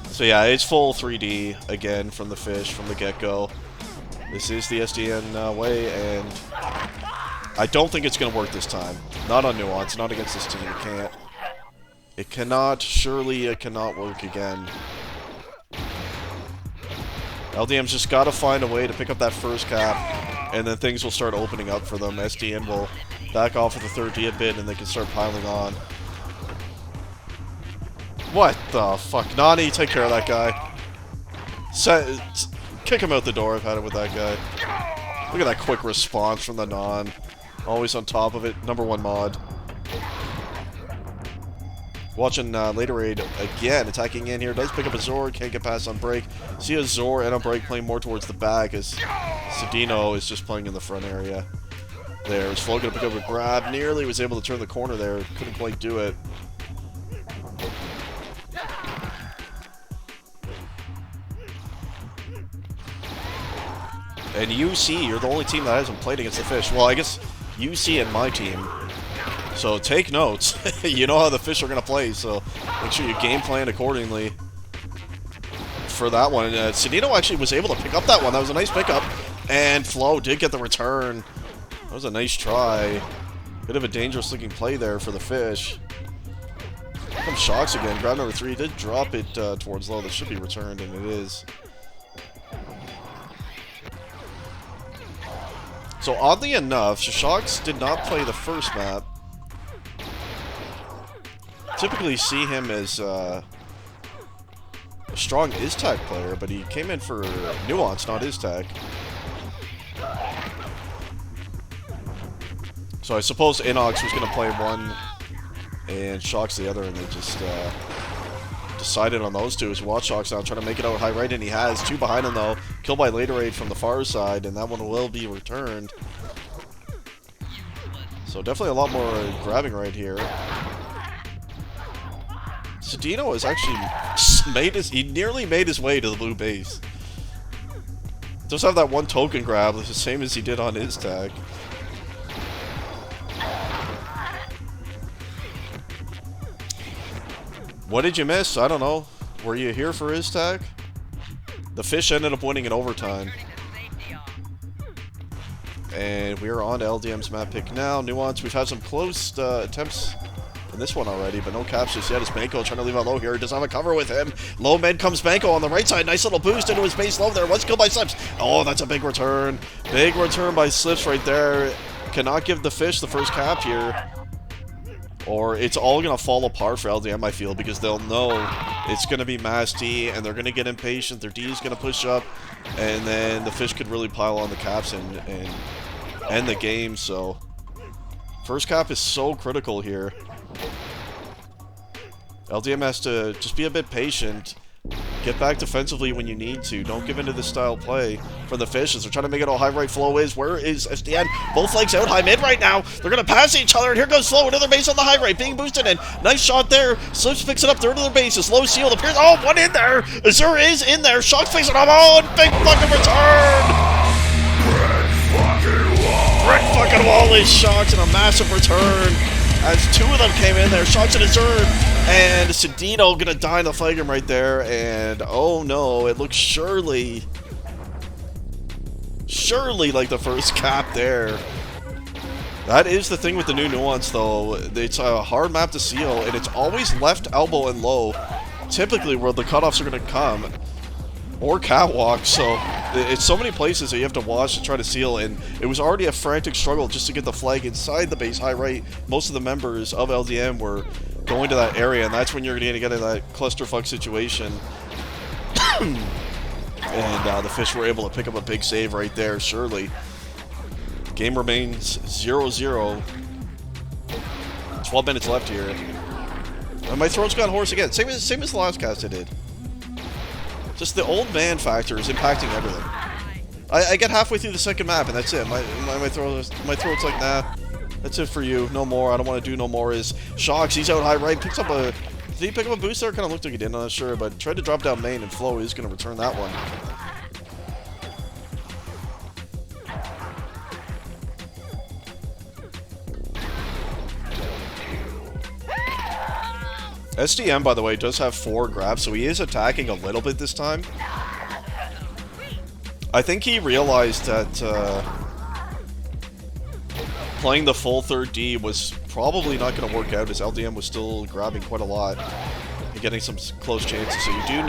So yeah, it's full 3D again from the fish, from the get-go. This is the SDN way, and I don't think it's going to work this time. Not on Nuance, not against this team. It can't. It cannot, surely it cannot work again. LDM's just got to find a way to pick up that first cap, and then things will start opening up for them. SDN will back off with the third D a bit, and they can start piling on. What the fuck? Nani, take care of that guy. Kick him out the door. I've had it with that guy. Look at that quick response from the Non. Always on top of it. #1 mod. Watching Later Aid again, attacking in here. Does pick up a Zor, can't get past on break. See a Zor and a break playing more towards the back as Cedino is just playing in the front area. There, is Flo going to pick up a grab. Nearly was able to turn the corner there. Couldn't quite do it. And UC, you're the only team that hasn't played against the Fish. Well, I guess UC and my team. So take notes. You know how the Fish are going to play, so make sure you game plan accordingly for that one. And Cedino actually was able to pick up that one. That was a nice pickup. And Flo did get the return. That was a nice try. Bit of a dangerous looking play there for the Fish. Here comes Shox again. Grab number 3 did drop it towards low. That should be returned, and it is. So oddly enough, Shox did not play the first map. typically see him as a strong Iztac player, but he came in for Nuance, not Iztac. So I suppose Inox was going to play one and Shox the other, and they just decided on those two. As we watch Shox now trying to make it out high right, and he has. Two behind him, though. Kill by Laterade from the far side, and that one will be returned. So definitely a lot more grabbing right here. Sedino has actually he nearly made his way to the blue base. Does have that one token grab, the same as he did on his tag. What did you miss? I don't know. Were you here for his tag? The fish ended up winning in overtime. And we are on to LDM's map pick now. Nuance, we've had some close attempts in this one already, but no caps just yet. As Banco trying to leave out low here. Doesn't have a cover with him. Low mid comes Banco on the right side. Nice little boost into his base low there. One kill by Slips. Oh, that's a big return. Big return by Slips right there. Cannot give the fish the first cap here. Or it's all going to fall apart for LDM, I feel, because they'll know it's going to be mass D, and they're going to get impatient. Their D is going to push up, and then the fish could really pile on the caps and end the game. So first cap is so critical here. LDM has to just be a bit patient. Get back defensively when you need to. Don't give into this style play for the fish as they're trying to make it all high right. Flow is. Where is SDN? Both legs out high mid right now. They're going to pass each other, and here goes Flow. Another base on the high right. Being boosted in. Nice shot there. Slips picks it up. Third of their bases. Low seal appears. Oh, one in there. Azure is in there. Shox picks it up. Oh, and big fucking return. Brick fucking wall is Shox, and a massive return. As two of them came in there. Shox and Azure. And Sedino gonna die in the flagram right there, and oh no, it looks surely like the first cap there. That is the thing with the new Nuance, though. It's a hard map to seal, and it's always left elbow and low, typically where the cutoffs are gonna come, or catwalk. So it's so many places that you have to watch to try to seal, and it was already a frantic struggle just to get the flag inside the base high right. Most of the members of LDM were going to that area, and that's when you're going to get in that clusterfuck situation. And the fish were able to pick up a big save right there, surely. Game remains 0-0. 12 minutes left here. And my throat's gone hoarse again. Same as the last cast I did. Just the old man factor is impacting everything. I get halfway through the second map, and that's it. My throat's like, nah. That's it for you. No more. I don't want to do no more. Is Shox. He's out high right. Picks up a... Did he pick up a boost there? Kind of looked like he did. I'm not sure. But tried to drop down main, and Flow is going to return that one. SDM, by the way, does have 4 grabs, so he is attacking a little bit this time. I think he realized that... playing the full third D was probably not going to work out, as LDM was still grabbing quite a lot and getting some close chances. So you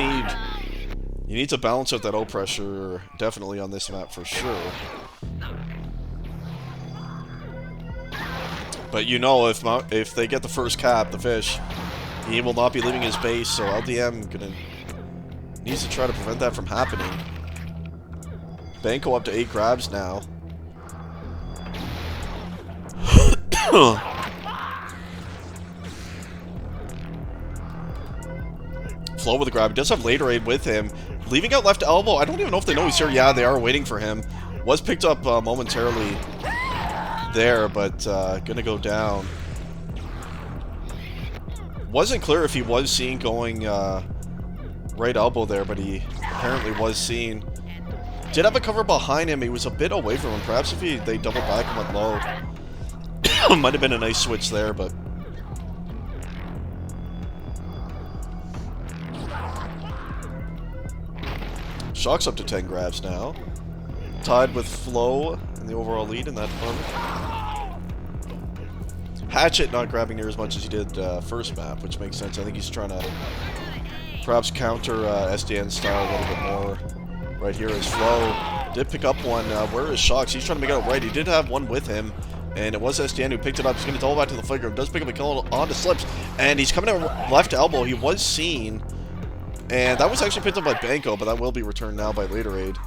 need to balance out that O pressure definitely on this map for sure. But you know, if they get the first cap, the fish, he will not be leaving his base. So LDM needs to try to prevent that from happening. Banco up to 8 grabs now. Flow with the grab. He does have Laterade with him. Leaving out left elbow. I don't even know if they know he's here. Yeah, they are waiting for him. Was picked up momentarily there, but gonna go down. Wasn't clear if he was seen going right elbow there, but he apparently was seen. Did have a cover behind him. He was a bit away from him. Perhaps if they doubled back and went low. Might have been a nice switch there, but... Shox up to 10 grabs now. Tied with Flow in the overall lead in that department. Hatchet not grabbing near as much as he did first map, which makes sense. I think he's trying to perhaps counter SDN style a little bit more. Right here is Flow. Did pick up one. Where is Shox? He's trying to make it out right. He did have one with him. And it was SDN who picked it up. He's going to double back to the flicker. Does pick up a kill on the slips. And he's coming out left elbow. He was seen. And that was actually picked up by Banco, but that will be returned now by Later Aid.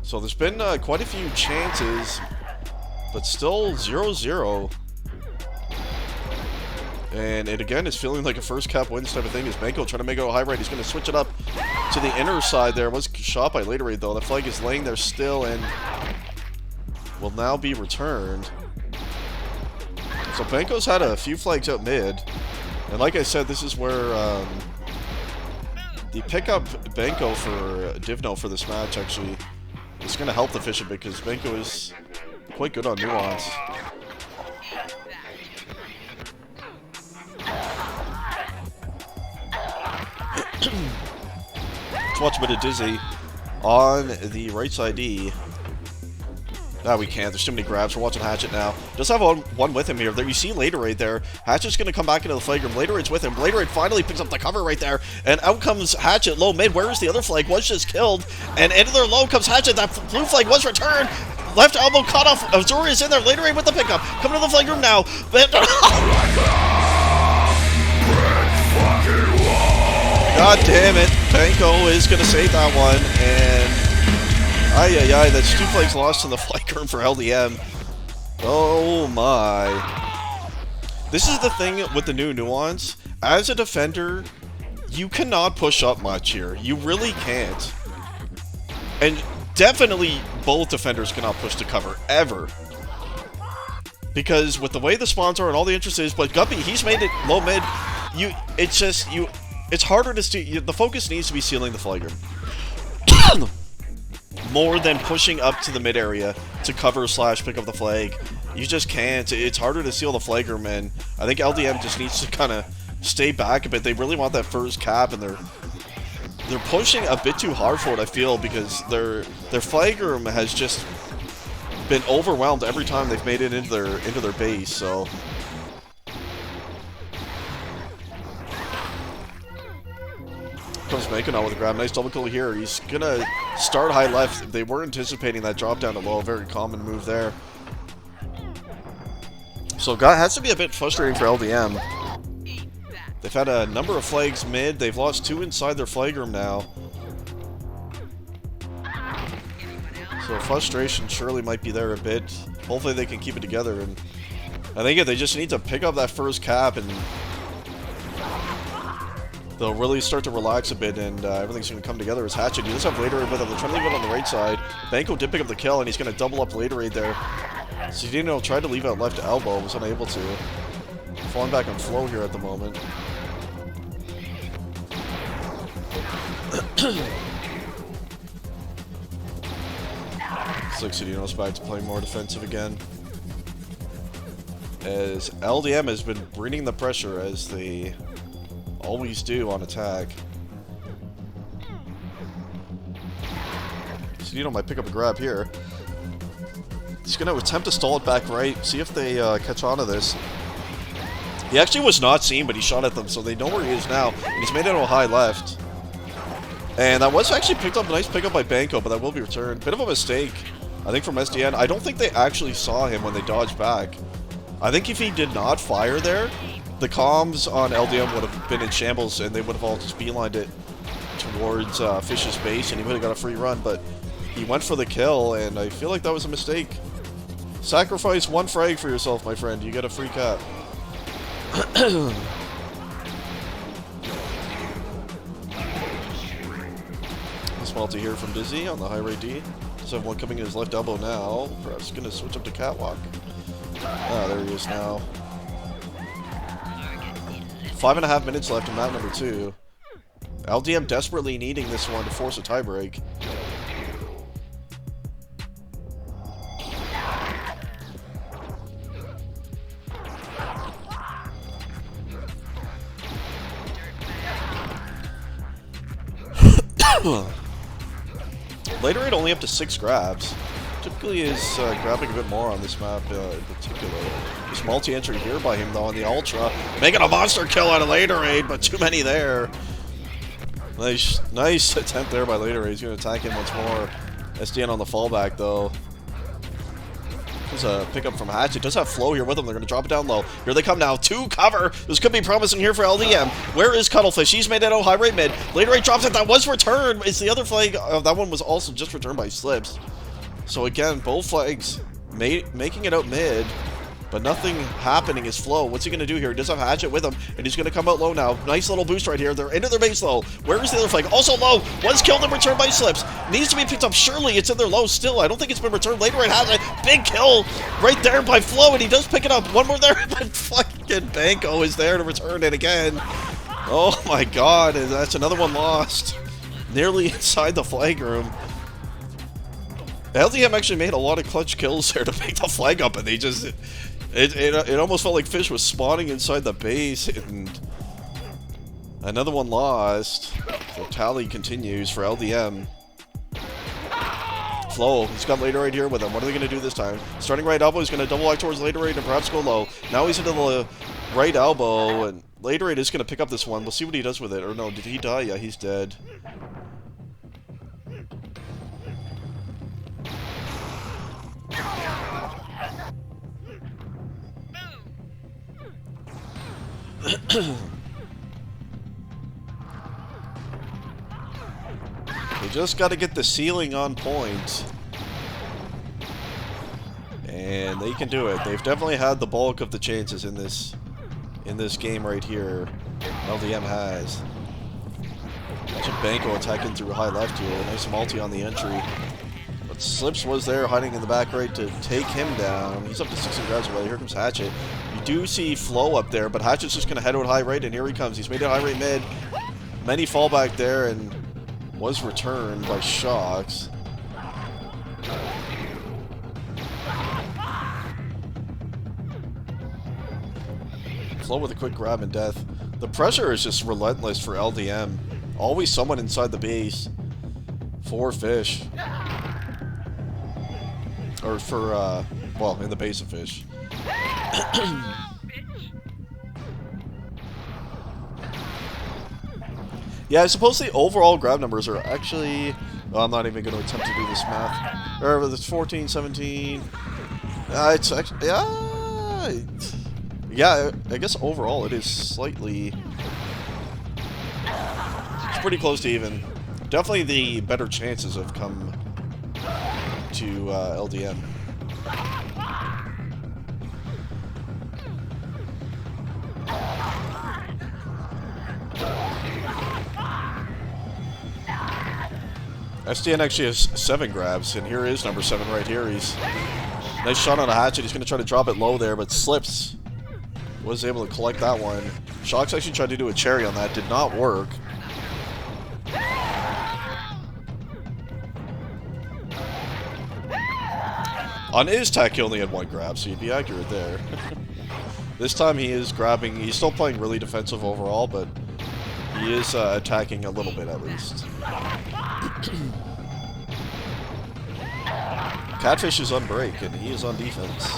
So there's been quite a few chances, but still 0-0. And it again is feeling like a first cap wins type of thing. Is Banco trying to make it a high right? He's going to switch it up to the inner side there. Was shot by Later Aid though. The flag is laying there still and will now be returned. So Banco's had a few flags out mid. And like I said, this is where the pickup Banco for Divno for this match actually is going to help the fish a bit because Banco is quite good on nuance. Let's watch a bit of Dizzy on the right side D. No, we can't. There's too many grabs. We're watching Hatchet now. Does have one with him here. There, you see Later Aid there. Hatchet's going to come back into the flag room. Later Aid's with him. Later Aid finally picks up the cover right there. And out comes Hatchet low mid. Where is the other flag? Was just killed. And into their low comes Hatchet. That blue flag was returned. Left elbow cut off. Azuri is in there. Later Aid with the pickup. Coming to the flag room now. God damn it. Banco is going to save that one. And ay, that's 2 flags lost in the flag room for LDM. Oh my. This is the thing with the new nuance. As a defender, you cannot push up much here. You really can't. And definitely both defenders cannot push to cover, ever. Because with the way the spawns are and all the interest is, but Guppy, he's made it low mid. It's harder to see. The focus needs to be sealing the flag room. More than pushing up to the mid area to cover / pick up the flag. You just can't. It's harder to seal the flag room, and I think LDM just needs to kind of stay back a bit. They really want that first cap, and they're pushing a bit too hard for it, I feel, because their flag room has just been overwhelmed every time they've made it into their base, so comes Banco now with a grab. Nice double kill here. He's gonna start high left. They were anticipating that drop down to low. Very common move there. So has to be a bit frustrating for LDM. They've had a number of flags mid. They've lost 2 inside their flag room now. So frustration surely might be there a bit. Hopefully they can keep it together. And I think they just need to pick up that first cap and they'll really start to relax a bit, and everything's going to come together as Hatchet. He does have Later Aid with him. They're trying to leave it on the right side. Banco did pick up the kill, and he's going to double up Later Aid there. Cedino tried to leave out left elbow, was unable to. Falling back on flow here at the moment. Looks like Cedino's back to playing more defensive again. As LDM has been bringing the pressure as they always do on attack. Cedino might pick up a grab here. He's going to attempt to stall it back right, see if they catch on to this. He actually was not seen, but he shot at them, so they know where he is now. And he's made it to a high left. And that was actually picked up, nice pickup by Banco, but that will be returned. Bit of a mistake, I think, from SDN. I don't think they actually saw him when they dodged back. I think if he did not fire there, the comms on LDM would have been in shambles, and they would have all just beelined it towards Fish's base, and he would have got a free run, but he went for the kill, and I feel like that was a mistake. Sacrifice 1 frag for yourself, my friend. You get a free cap. Multi here from Dizzy on the high right D. Does have one coming in his left elbow now. Perhaps going to switch up to Catwalk. Ah, there he is now. 5.5 minutes left in map number 2. LDM desperately needing this one to force a tiebreak. Later Aid only up to 6 grabs. Typically is grabbing a bit more on this map in particular. This multi-entry here by him though on the Ultra. Making a monster kill out of Later Aid, but too many there. Nice attempt there by Later Aid. He's going to attack him once more. SDN on the fallback, though. There's a pickup from Hatchet. Does have Flow here with him. They're going to drop it down low. Here they come now. 2 cover. This could be promising here for LDM. Where is Cuttlefish? He's made it out high right mid. Later right drops it. That was returned. It's the other flag. That one was also just returned by Slips. So again, both flags making it out mid. But nothing happening is Flow. What's he going to do here? He does have Hatchet with him, and he's going to come out low now. Nice little boost right here. They're into their base low. Where is the other flag? Also low. Was killed and returned by Slips. Needs to be picked up. Surely it's in their low still. I don't think it's been returned. Later it has a big kill right there by Flow, and he does pick it up. One more there, but fucking Banco is there to return it again. Oh my god, and that's another one lost. Nearly inside the flag room. LDM actually made a lot of clutch kills there to pick the flag up, and they just... It almost felt like Fish was spawning inside the base, and another one lost. The tally continues for LDM. Flow, he's got Later right here with him. What are they going to do this time? Starting right elbow, he's going to double back towards Later right and perhaps go low. Now he's into the right elbow, and Later right is going to pick up this one. We'll see what he does with it. Or no, did he die? Yeah, he's dead. They just got to get the ceiling on point. And they can do it. They've definitely had the bulk of the chances in this game right here. LDM has. Imagine Banco attacking through high left here. Nice multi on the entry. But Slips was there hiding in the back right to take him down. He's up to 16 grabs already. Here comes Hatchet. You do see Flow up there, but Hatchet's just going to head out high right, and here he comes. He's made it high right mid. Many fall back there, and was returned by Shocks. Flow with a quick grab and death. The pressure is just relentless for LDM. Always someone inside the base for Fish. Or for, well, in the base of Fish. Yeah, I suppose the overall grab numbers are actually... Well, I'm not even going to attempt to do this math. Or it's 14, 17... it's actually... Yeah, I guess overall it is slightly... It's pretty close to even. Definitely the better chances have come to LDM. SDN actually has 7 grabs, and here is number 7 right here. He's nice shot on a Hatchet. He's going to try to drop it low there, but Slips was able to collect that one. Shocks actually tried to do a cherry on that. Did not work. On his tech, he only had 1 grab, so you'd be accurate there. This time he is grabbing. He's still playing really defensive overall, but he is attacking a little bit at least. Catfish is on break, and he is on defense.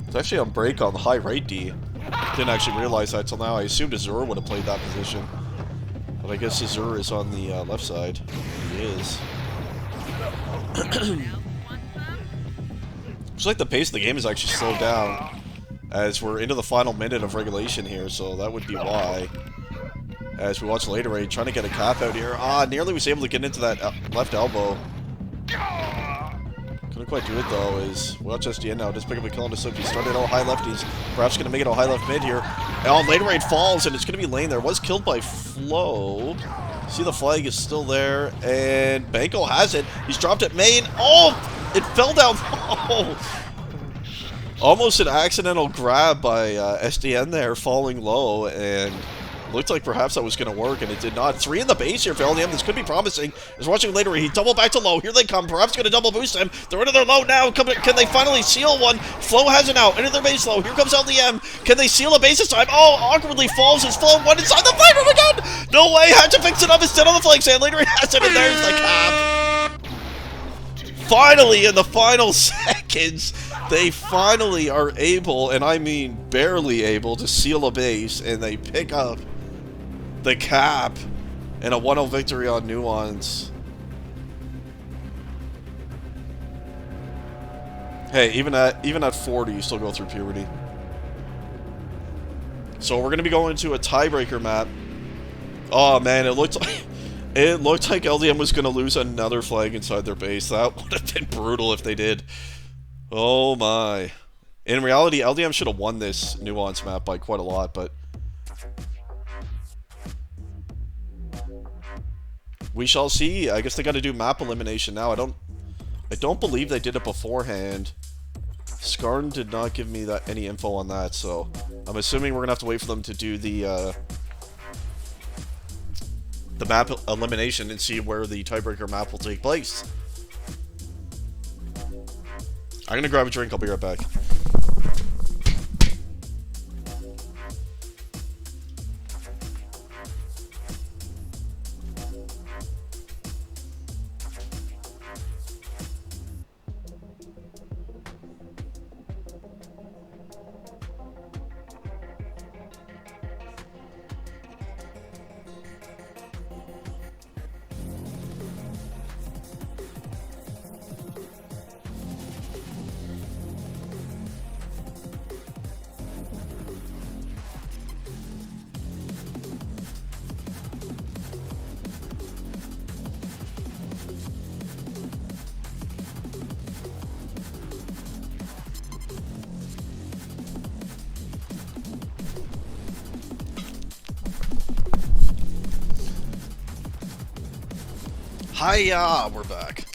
It's actually on break on the high right D. Didn't actually realize that till now. I assumed Azur would have played that position. But I guess Azur is on the left side. He is. Looks like the pace of the game is actually slowed down as we're into the final minute of regulation here, so that would be why. As we watch Later Raid trying to get a cap out here. Nearly was able to get into that left elbow. Couldn't quite do it though, as watch SDN now, just pick up a kill on the Slip. He started all high left, he's perhaps going to make it all high left mid here. And Later Raid falls, and it's going to be lane there. Was killed by Flow. See the flag is still there, and Banco has it. He's dropped it main. Oh! It fell down. Oh! Almost an accidental grab by SDN there, falling low, and looked like perhaps that was going to work, and it did not. 3 in the base here for LDM. This could be promising. Is watching Later. He double back to low. Here they come. Perhaps going to double boost him. They're into their low now. Can they finally seal one? Flow has it now. Into their base low. Here comes LDM. Can they seal a base this time? Oh, awkwardly falls his Flow. One inside the flag room again. No way. Had to fix it up. It's dead on the flag stand. Later he has it, and there's the cap. Finally, in the final seconds, They finally are able, and I mean barely able, to seal a base, and they pick up the cap and a 1-0 victory on Nuance. Hey, even at 40, you still go through puberty. So we're gonna be going to a tiebreaker map. Oh man, it looked like LDM was gonna lose another flag inside their base. That would have been brutal if they did. Oh my. In reality, LDM should have won this Nuance map by quite a lot, but we shall see. I guess they got to do map elimination now. I don't believe they did it beforehand. Skarn did not give me any info on that, so I'm assuming we're gonna have to wait for them to do the map elimination and see where the tiebreaker map will take place. I'm gonna grab a drink. I'll be right back. Hiya! We're back.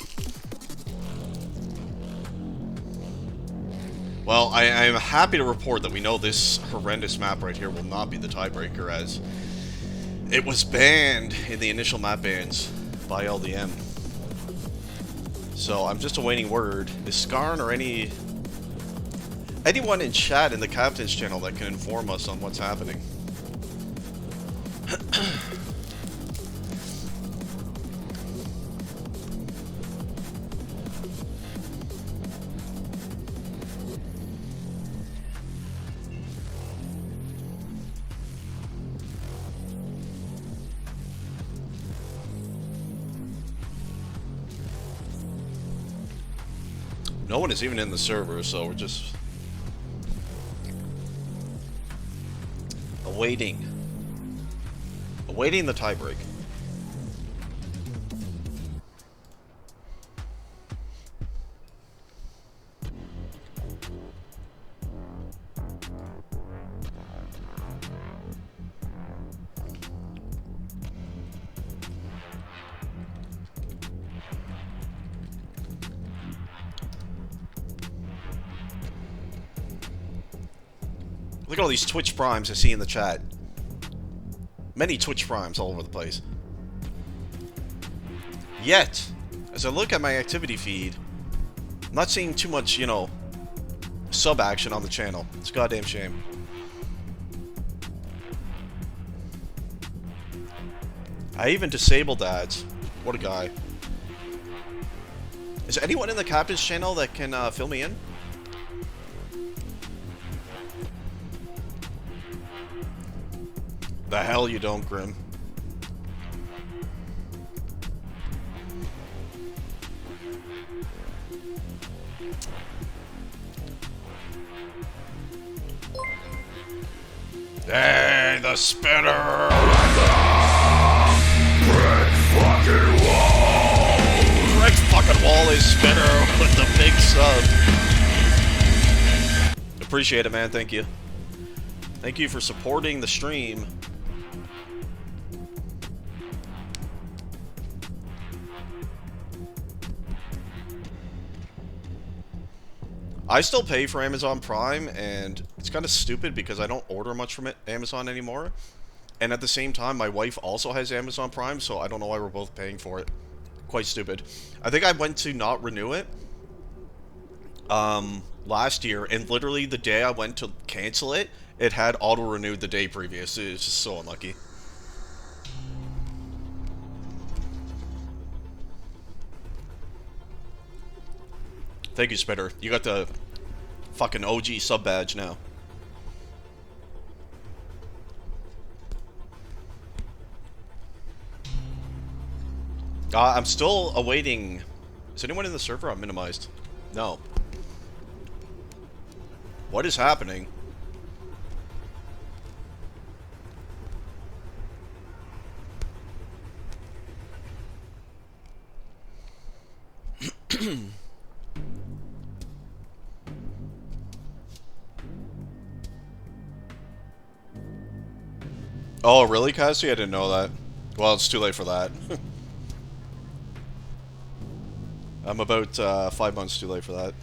Well, I am happy to report that we know this horrendous map right here will not be the tiebreaker, as it was banned in the initial map bans by LDM. So I'm just awaiting word. Is Skarn or anyone in chat in the captain's channel that can inform us on what's happening? No one is even in the server, so we're just awaiting the tiebreak. Look at all these Twitch primes I see in the chat. Many Twitch primes all over the place. Yet, as I look at my activity feed, I'm not seeing too much, you know, sub action on the channel. It's a goddamn shame. I even disabled ads. What a guy. Is there anyone in the captain's channel that can fill me in? The hell you don't, Grim. Hey, the spinner! Brick fucking wall! Brick fucking wall is spinner with the big sub. Appreciate it, man. Thank you. Thank you for supporting the stream. I still pay for Amazon Prime, and it's kind of stupid because I don't order much from Amazon anymore. And at the same time, my wife also has Amazon Prime, so I don't know why we're both paying for it. Quite stupid. I think I went to not renew it last year, and literally the day I went to cancel it, it had auto-renewed the day previous. It was just so unlucky. Thank you, Spitter. You got the fucking OG sub badge now. I'm still awaiting... Is anyone in the server? I'm minimized. No. What is happening? Oh, really, Cassie? I didn't know that. Well, it's too late for that. I'm about 5 months too late for that.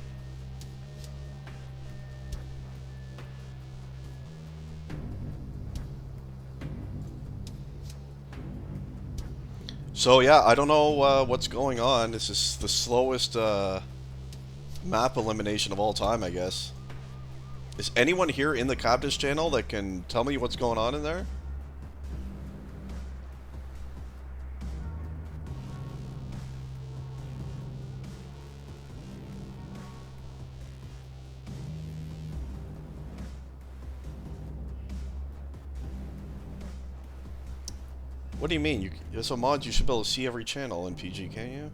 So yeah, I don't know what's going on. This is the slowest map elimination of all time, I guess. Is anyone here in the Captain's channel that can tell me what's going on in there? What do you mean? As a mod, you should be able to see every channel in PG, can't you?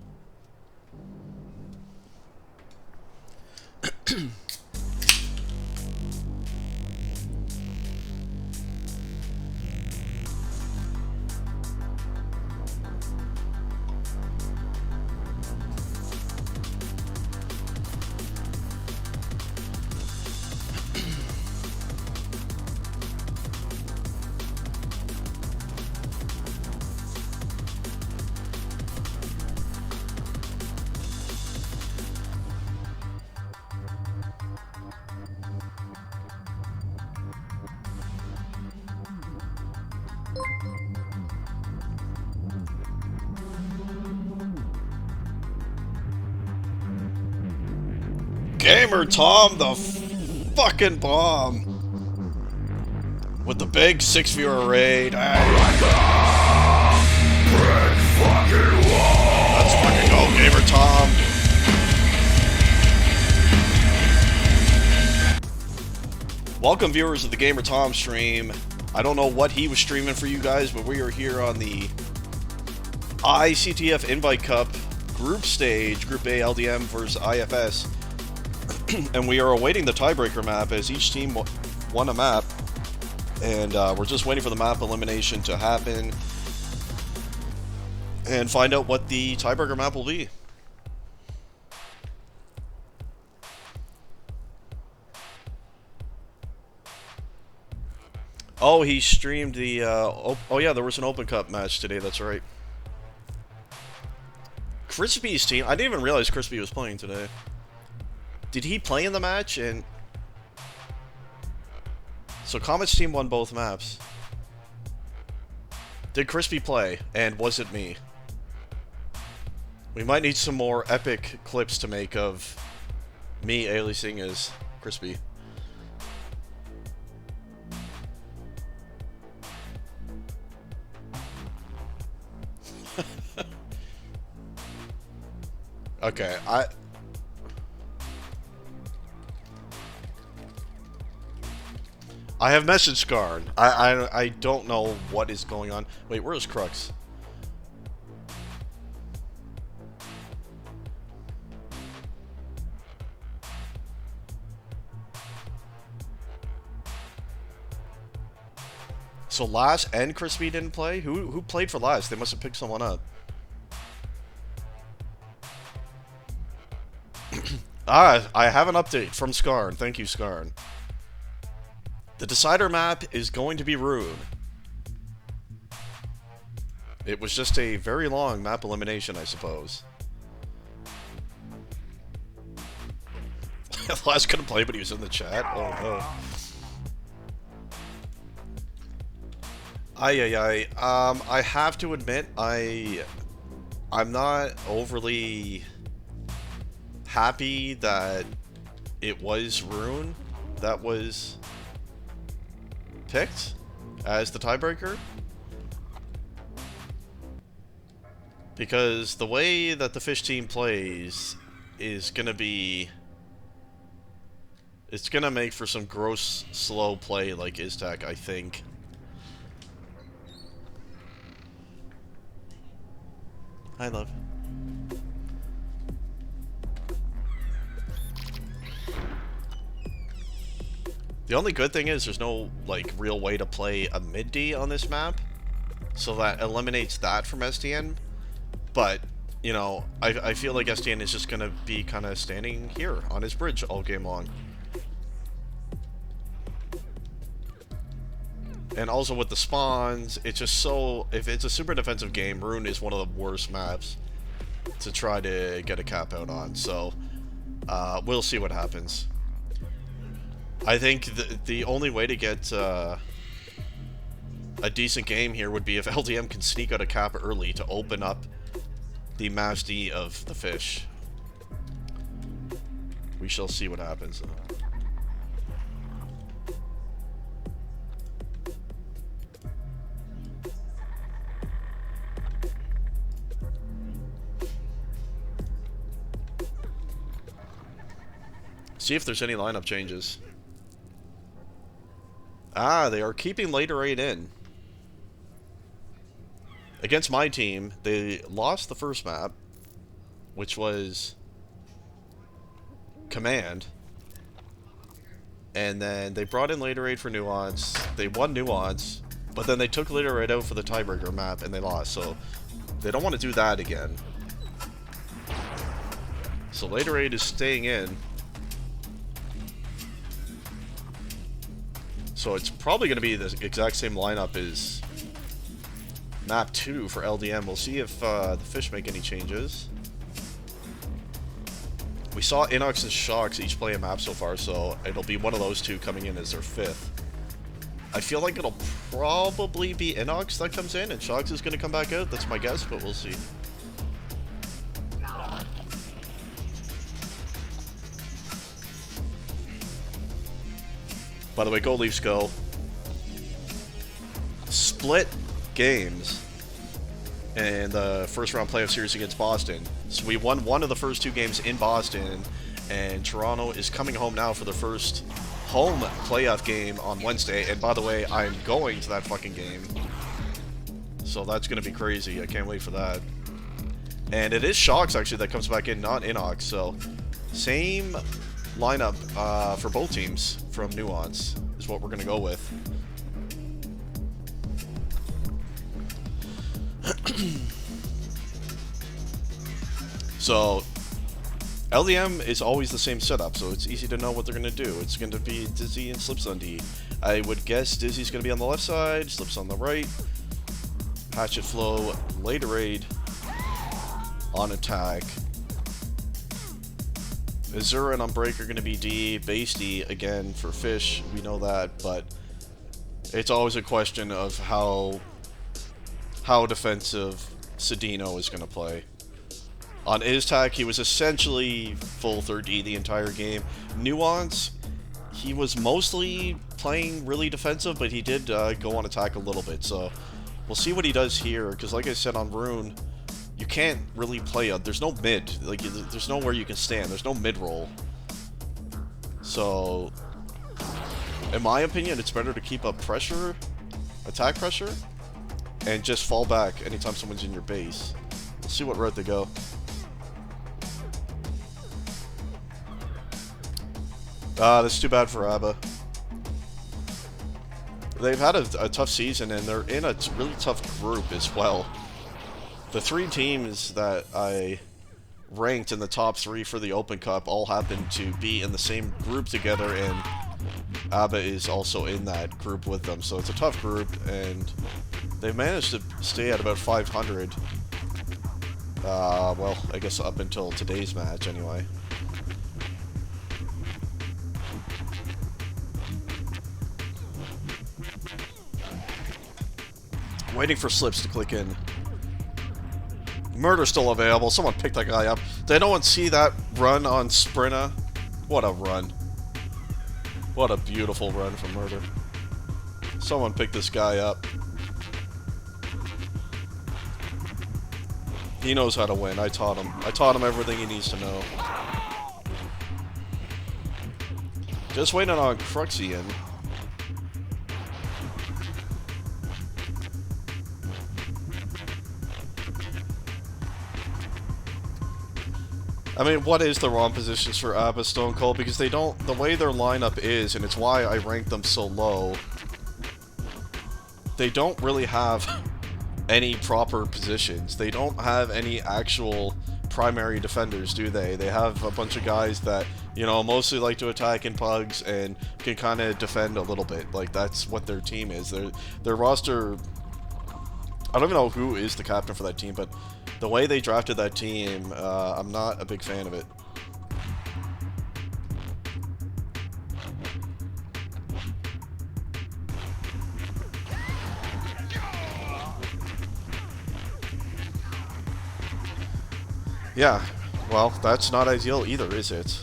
Gamer Tom, the fucking bomb. With the big 6-viewer raid. Let's fucking go, Gamer Tom. Welcome, viewers of the Gamer Tom stream. I don't know what he was streaming for you guys, but we are here on the ICTF Invite Cup group stage, Group A LDM versus IFS. And we are awaiting the tiebreaker map as each team won a map. And we're just waiting for the map elimination to happen and find out what the tiebreaker map will be. Oh, he streamed the... oh yeah, there was an Open Cup match today, that's right. Crispy's team... I didn't even realize Crispy was playing today. Did he play in the match? And so Comet's team won both maps. Did Crispy play? And was it me? We might need some more epic clips to make of me aliasing as Crispy. Okay, I have messaged Skarn. I don't know what is going on. Wait, where is Crux? So Last and Crispy didn't play? Who played for Last? They must have picked someone up. I have an update from Skarn. Thank you, Skarn. The decider map is going to be Rune. It was just a very long map elimination, I suppose. Last couldn't play, but he was in the chat. Oh no. I have to admit, I'm not overly happy that it was Rune that was picked as the tiebreaker, because the way that the fish team plays is gonna be It's gonna make for some gross, slow play like Iztec, I think. Hi, love. The only good thing is there's no, like, real way to play a mid-D on this map. So that eliminates that from SDN. But, you know, I feel like SDN is just gonna be kind of standing here on his bridge all game long. And also with the spawns, it's just so... If it's a super defensive game, Rune is one of the worst maps to try to get a cap out on. So, we'll see what happens. I think the only way to get a decent game here would be if LDM can sneak out a cap early to open up the Mass D of the fish. We shall see what happens, though. See if there's any lineup changes. Ah, they are keeping Later 8 in. Against my team, they lost the first map, which was Command. And then they brought in Later 8 for Nuance. They won Nuance, but then they took Later 8 out for the tiebreaker map and they lost. So they don't want to do that again. So Later 8 is staying in. So it's probably going to be the exact same lineup as map 2 for LDM. We'll see if the fish make any changes. We saw Inox and Shocks each play a map so far, so it'll be one of those two coming in as their 5th. I feel like it'll probably be Inox that comes in, and Shocks is going to come back out. That's my guess, but we'll see. By the way, go Leafs, go. Split games in the first round playoff series against Boston. So we won one of the first 2 games in Boston, and Toronto is coming home now for their first home playoff game on Wednesday. And by the way, I'm going to that fucking game. So that's going to be crazy. I can't wait for that. And it is Shocks, actually, that comes back in, not Inox. So same lineup for both teams from Nuance is what we're going to go with. So LDM is always the same setup, so it's easy to know what they're going to do. It's going to be Dizzy and Slips on D. I would guess Dizzy's going to be on the left side, Slips on the right. Hatchet Flow, Later Aid on attack. Azura and Unbreak are going to be D, base D again for fish, we know that, but it's always a question of how defensive Sedino is going to play. On Iztac, he was essentially full 3rd the entire game. Nuance, he was mostly playing really defensive, but he did go on attack a little bit, so we'll see what he does here, because like I said on Rune, you can't really play there's no mid, like, there's nowhere you can stand, there's no mid-roll. So, in my opinion, it's better to keep up pressure, attack pressure, and just fall back anytime someone's in your base. We'll see what route they go. That's too bad for ABBA. They've had a tough season, and they're in a really tough group as well. The 3 teams that I ranked in the top 3 for the Open Cup all happen to be in the same group together, and ABBA is also in that group with them. So it's a tough group, and they've managed to stay at about 500. Well, I guess up until today's match, anyway. Waiting for Slips to click in. Murder's still available. Someone pick that guy up. Did anyone see that run on Sprinta? What a run. What a beautiful run from Murder. Someone pick this guy up. He knows how to win. I taught him. I taught him everything he needs to know. Just waiting on Cruxian. I mean, what is the wrong positions for Abba Stone Cold? Because they don't, the way their lineup is, and it's why I rank them so low, they don't really have any proper positions. They don't have any actual primary defenders, do they? They have a bunch of guys that, you know, mostly like to attack in pugs and can kind of defend a little bit. Like, that's what their team is. Their roster, I don't even know who is the captain for that team, but the way they drafted that team, I'm not a big fan of it. Yeah, well, that's not ideal either, is it?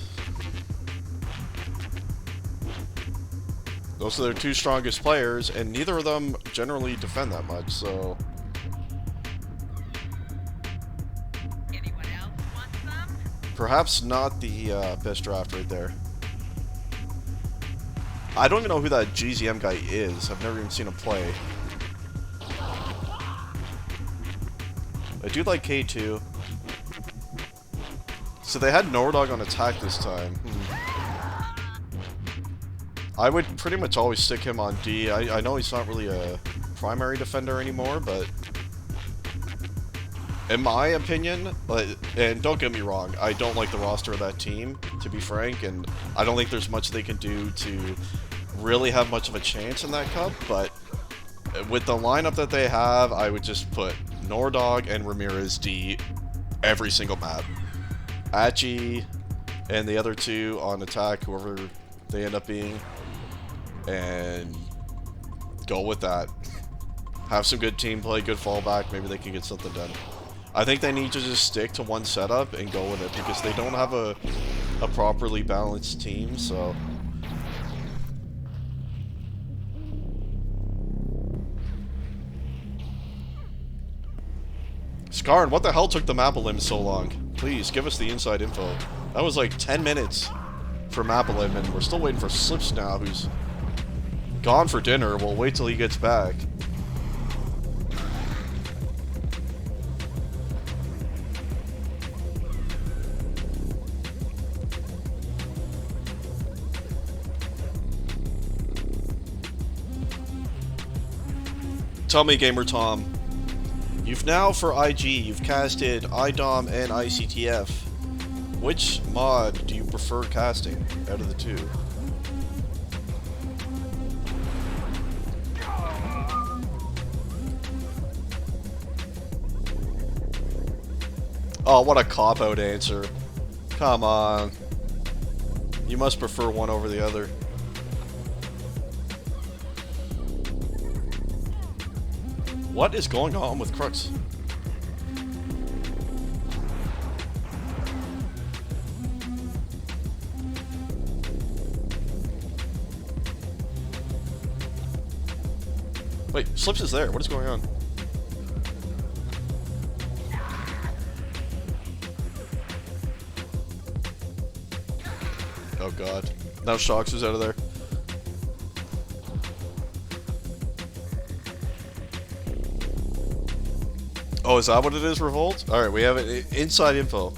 Those are their two strongest players, and neither of them generally defend that much, so... Anyone else want some? Perhaps not the best draft right there. I don't even know who that GZM guy is. I've never even seen him play. I do like K2. So they had Nordog on attack this time. I would pretty much always stick him on D. I know he's not really a primary defender anymore, but in my opinion, and don't get me wrong, I don't like the roster of that team, to be frank, and I don't think there's much they can do to really have much of a chance in that cup, but with the lineup that they have, I would just put Nordog and Ramirez D every single map. Achi and the other two on attack, whoever they end up being, and go with that. Have some good team play, good fallback, maybe they can get something done. I think they need to just stick to one setup and go with it, because they don't have a properly balanced team, so... Skarn, what the hell took the Mapalim so long? Please, give us the inside info. That was like 10 minutes for Mapalim, and we're still waiting for Slips now, who's gone for dinner. We'll wait till he gets back. Tell me, Gamer Tom. You've now, for IG, you've casted IDOM and ICTF. Which mod do you prefer casting out of the two? Oh, what a cop-out answer. Come on. You must prefer one over the other. What is going on with Crux? Wait, Slips is there. What is going on? Oh god. Now Shocks is out of there. Oh, is that what it is, Revolt? Alright, we have it. Inside info.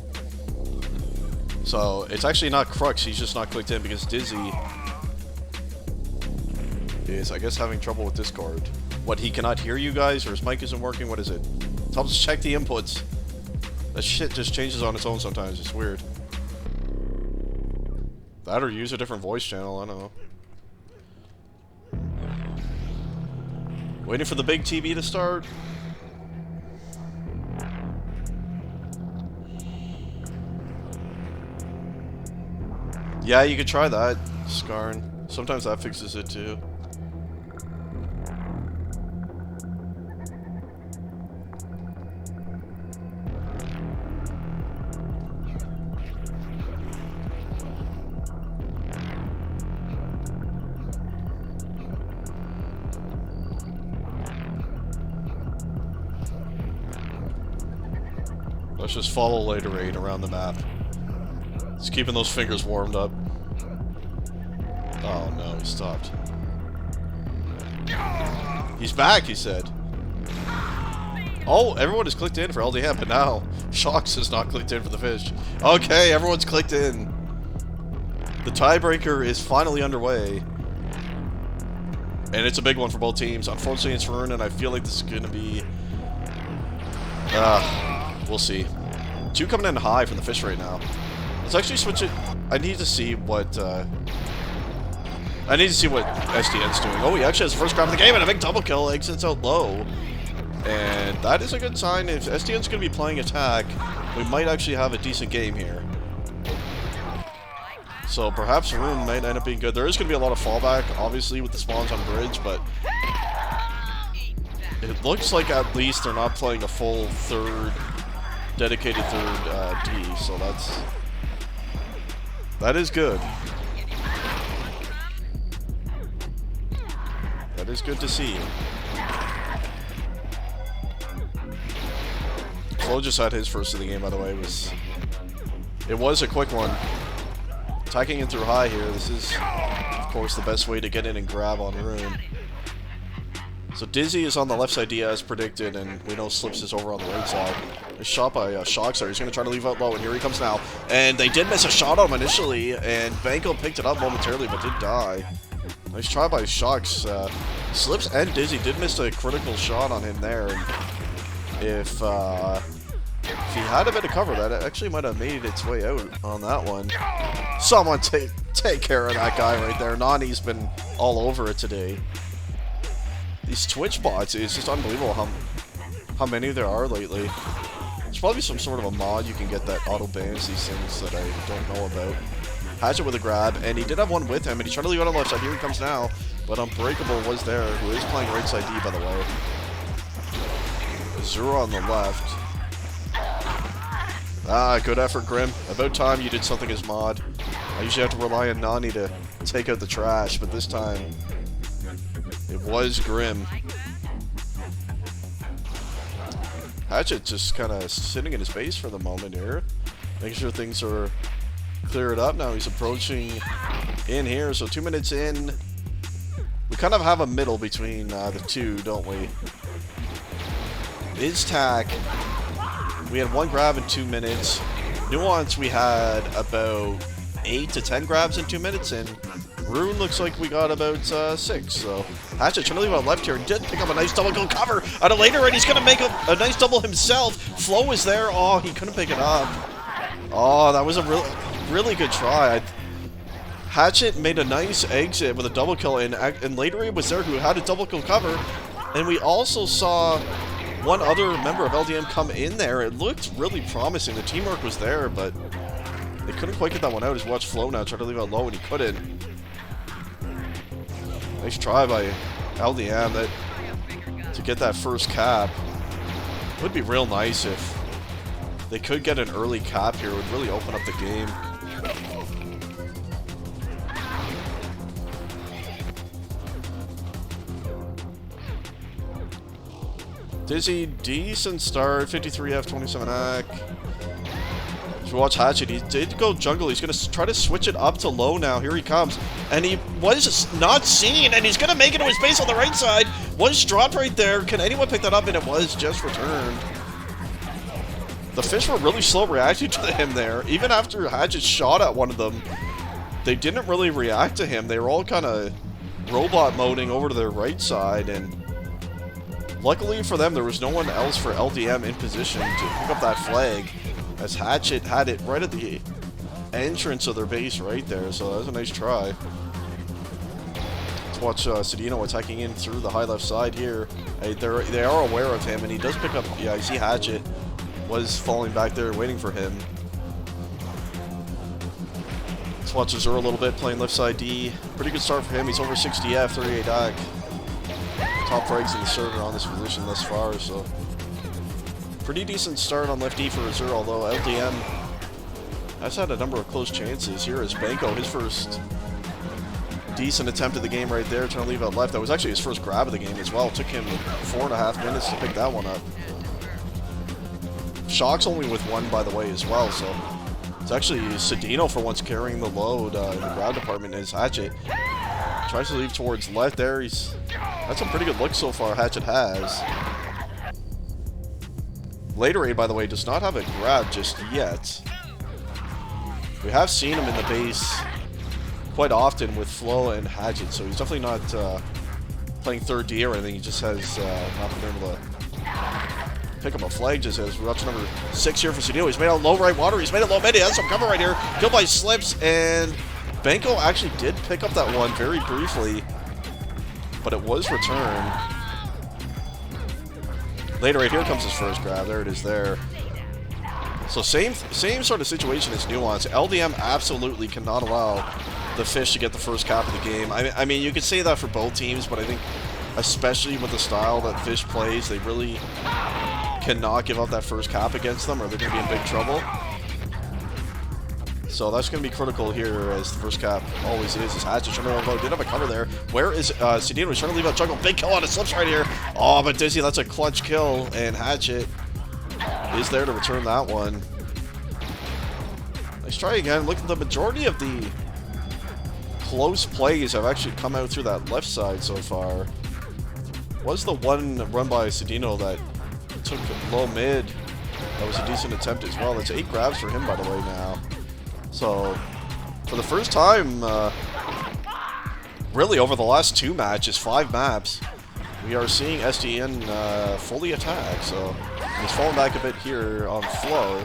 So, it's actually not Crux, he's just not clicked in because Dizzy is, I guess, having trouble with Discord. What, he cannot hear you guys, or his mic isn't working? What is it? Tell him to check the inputs. That shit just changes on its own sometimes, it's weird. That or use a different voice channel, I don't know. Waiting for the big TV to start. Yeah, you could try that, Skarn. Sometimes that fixes it too. Let's just follow Laterade around the map. Just keeping those fingers warmed up. Oh no, he stopped. He's back, he said. Oh, everyone has clicked in for LDM, but now Shocks has not clicked in for the fish. Okay, everyone's clicked in. The tiebreaker is finally underway. And it's a big one for both teams. Unfortunately, it's Rune, and I feel like this is going to be... we'll see. 2 coming in high from the fish right now. Let's actually switch it. I need to see what... SDN's doing. Oh, he actually has the first grab of the game, and a big double kill. Exits out low. And that is a good sign. If SDN's going to be playing attack, we might actually have a decent game here. So perhaps Rune might end up being good. There is going to be a lot of fallback, obviously, with the spawns on bridge, but it looks like at least they're not playing a full dedicated third D, so that is good. That is good to see. Flo just had his first of the game, by the way. It was a quick one. Attacking in through high here. This is, of course, the best way to get in and grab on Rune. So Dizzy is on the left side D as predicted, and we know Slips is over on the right side. Nice shot by Shocks there. He's going to try to leave out low, and here he comes now. And they did miss a shot on him initially, and Banco picked it up momentarily, but did die. Nice try by Shocks. Slips and Dizzy did miss a critical shot on him there. And if he had a bit of cover, that actually might have made its way out on that one. Someone take care of that guy right there. Nani's been all over it today. These Twitch bots, it's just unbelievable how many there are lately. There's probably some sort of a mod you can get that auto-bans these things that I don't know about. Hatchet with a grab, and he did have one with him, and he tried to leave it on the left side. Here he comes now, but Unbreakable was there, who is playing right side D, by the way. Azura on the left. Ah, good effort, Grim. About time you did something as mod. I usually have to rely on Nani to take out the trash, but this time it was Grim. Hatchet just kind of sitting in his base for the moment here. Making sure things are cleared up now. He's approaching in here, so 2 minutes in. We kind of have a middle between the two, don't we? Iztac, we had 1 grab in 2 minutes. Nuance, we had about 8 to 10 grabs in 2 minutes, and Rune looks like we got about 6. So Hatchet trying to leave out left here. Did pick up a nice double kill cover out of later, and he's going to make a nice double himself. Flo is there. Oh, he couldn't pick it up. Oh, that was a really good try. Hatchet made a nice exit with a double kill, and later he was there who had a double kill cover. And we also saw one other member of LDM come in there. It looked really promising. The teamwork was there, but they couldn't quite get that one out. Just watch Flo now try to leave out low, and he couldn't. Nice try by LDM to get that first cap. It would be real nice if they could get an early cap here. It would really open up the game. Dizzy, decent start, 53 F, 27 AC. If you watch Hatchet, he did go jungle. He's going to try to switch it up to low now. Here he comes. And he was not seen, and he's going to make it to his base on the right side. Was dropped right there. Can anyone pick that up? And it was just returned. The fish were really slow reacting to him there. Even after Hatchet shot at one of them, they didn't really react to him. They were all kind of robot moding over to their right side, and luckily for them, there was no one else for LDM in position to pick up that flag, as Hatchet had it right at the entrance of their base right there, so that was a nice try. Let's watch Cedino attacking in through the high left side here. They are aware of him, and he does pick up... Yeah, I see Hatchet was falling back there waiting for him. Let's watch Azura a little bit, playing left side D. Pretty good start for him. He's over 60 F, 38 AC. Top frags in the server on this position thus far, so pretty decent start on left D for Azura, although LDM has had a number of close chances. Here is Banco, his first decent attempt at the game right there, trying to leave out left. That was actually his first grab of the game as well. It took him 4.5 minutes to pick that one up. Shock's only with 1, by the way, as well, so it's actually Cedino for once carrying the load in the grab department as Hatchet Tries to leave towards left there. That's a pretty good look so far, Hatchet has. Later by the way, does not have a grab just yet. We have seen him in the base quite often with Flo and Hatchet, so he's definitely not playing third D or anything. He just has not been able to pick up a flag just as we're up to number 6 here for Cedino. He's made out low right water. He's made it low mid. He has some cover right here. Killed by Slips, and Banco actually did pick up that one very briefly, but it was returned. Later right here comes his first grab. There it is there. So same sort of situation as Nuance. LDM absolutely cannot allow the Fish to get the first cap of the game. I mean, you could say that for both teams, but I think especially with the style that Fish plays, they really cannot give up that first cap against them or they're going to be in big trouble. So that's going to be critical here, as the first cap always is Hatchet trying to reload. Did have a cover there. Where is Cedino? He's trying to leave out jungle. Big kill on his Slips right here. Oh, but Dizzy, that's a clutch kill, and Hatchet is there to return that one. Let's try again. Look at the majority of the close plays have actually come out through that left side so far. Was the one run by Cedino that took low mid? That was a decent attempt as well. That's 8 grabs for him, by the way, now. So, for the first time, really over the last 2 matches, 5 maps, we are seeing SDN fully attack. So, he's falling back a bit here on Flow.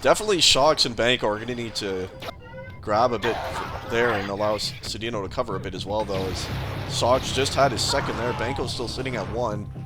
Definitely Shocks and Banco are going to need to grab a bit there and allow Cedino to cover a bit as well, though, as Shocks just had his second there. Banco's still sitting at 1.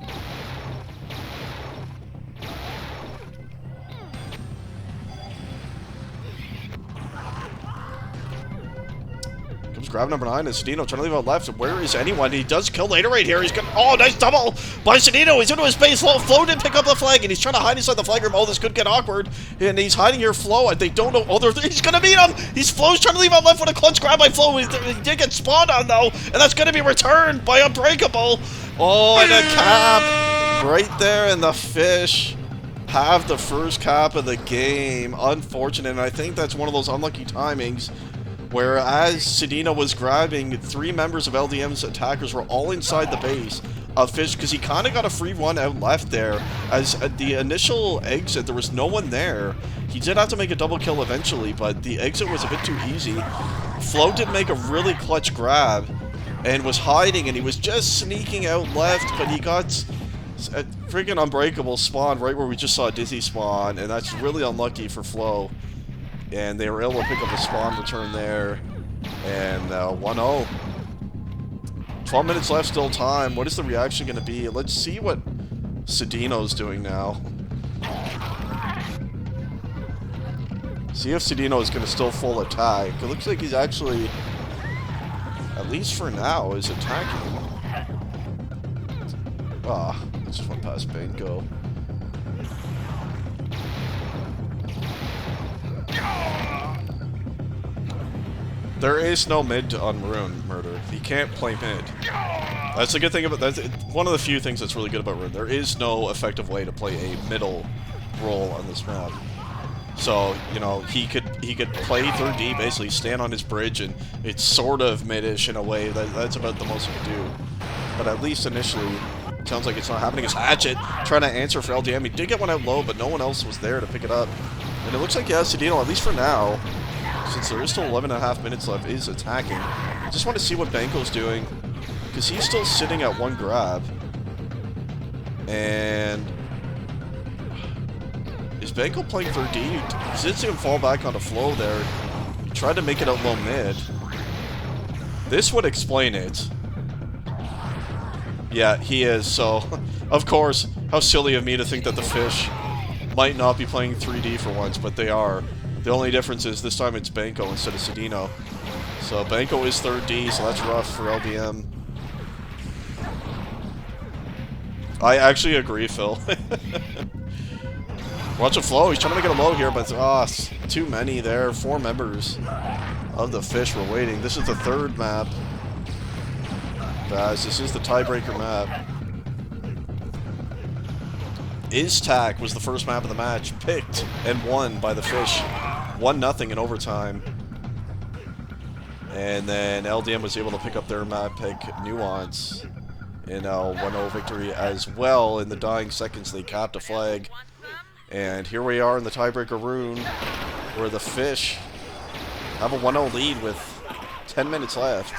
Grab number 9 is Cedino trying to leave out left. Where is anyone? He does kill later right here. He's got, oh, nice double by Cedino. He's into his base. Flo didn't pick up the flag, and he's trying to hide inside the flag room. Oh, this could get awkward. And he's hiding here, Flo, and they don't know. Oh, he's going to meet him. Flo's trying to leave out left with a clutch grab by Flo. He did get spawned on, though, and that's going to be returned by Unbreakable. Oh, and a cap right there, and the Fish have the first cap of the game. Unfortunate, and I think that's one of those unlucky timings. Whereas Cedino was grabbing, 3 members of LDM's attackers were all inside the base of Fish, because he kind of got a free run out left there. As at the initial exit, there was no one there. He did have to make a double kill eventually, but the exit was a bit too easy. Flo did make a really clutch grab and was hiding, and he was just sneaking out left, but he got a freaking Unbreakable spawn right where we just saw Dizzy spawn, and that's really unlucky for Flo. And they were able to pick up a spawn return there. And 1-0. 12 minutes left, still time. What is the reaction going to be? Let's see what Cedino's doing now. See if Cedino is going to still full attack. It looks like he's actually, at least for now, is attacking. Ah, this just went past Banco. There is no mid on Maroon Murder. He can't play mid. That's a good thing about that. One of the few things that's really good about Maroon. There is no effective way to play a middle role on this map. So, you know, he could play 3D, basically stand on his bridge, and it's sort of mid-ish in a way. That's about the most he could do. But at least initially, it sounds like it's not happening. It's Hatchet trying to answer for LDM. He did get one out low, but no one else was there to pick it up. And it looks like, yeah, Cedino, at least for now, since there is still 11.5 minutes left, is attacking. I just want to see what Banco's doing, because he's still sitting at 1 grab. And is Banco playing 3D? He did see him fall back onto Flow there. He tried to make it out low mid. This would explain it. Yeah, he is, so, of course, how silly of me to think that the Fish might not be playing 3D for once, but they are. The only difference is this time it's Banco instead of Cedino. So Banco is 3D, so that's rough for LDM. I actually agree, Phil. Watch it Flow. He's trying to get a low here, but too many there. 4 members of the Fish were waiting. This is the 3rd map. Guys, this is the tiebreaker map. Iztac was the first map of the match, picked and won by the Fish. 1-0 in overtime. And then LDM was able to pick up their map pick Nuance in a 1-0 victory as well. In the dying seconds, they capped a flag. And here we are in the tiebreaker rune, where the Fish have a 1-0 lead with 10 minutes left.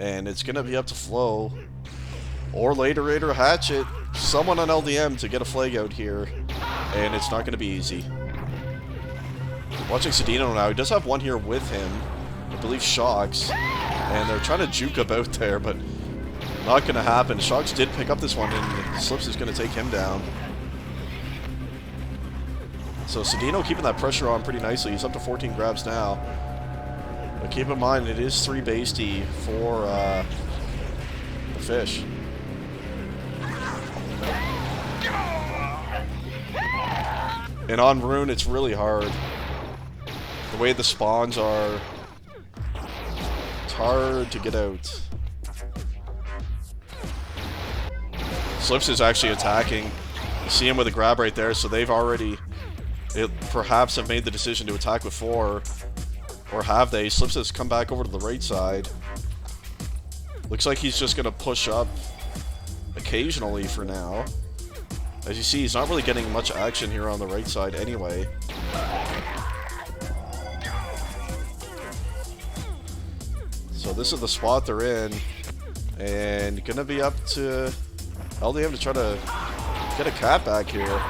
And it's going to be up to Flo, or Later Hatchet, someone on LDM to get a flag out here. And it's not going to be easy. Watching Sedino now, he does have one here with him. I believe Shocks. And they're trying to juke about there, but not going to happen. Shocks did pick up this one, and Slips is going to take him down. So Sedino keeping that pressure on pretty nicely. He's up to 14 grabs now. But keep in mind, it is 3 base D for the Fish. And on Rune, it's really hard. The way the spawns are, it's hard to get out. Slips is actually attacking. You see him with a grab right there, so they've already perhaps have made the decision to attack with 4. Or have they? Slips has come back over to the right side. Looks like he's just going to push up occasionally for now. As you see, he's not really getting much action here on the right side anyway. So this is the spot they're in. And gonna be up to LDM to try to get a cat back here.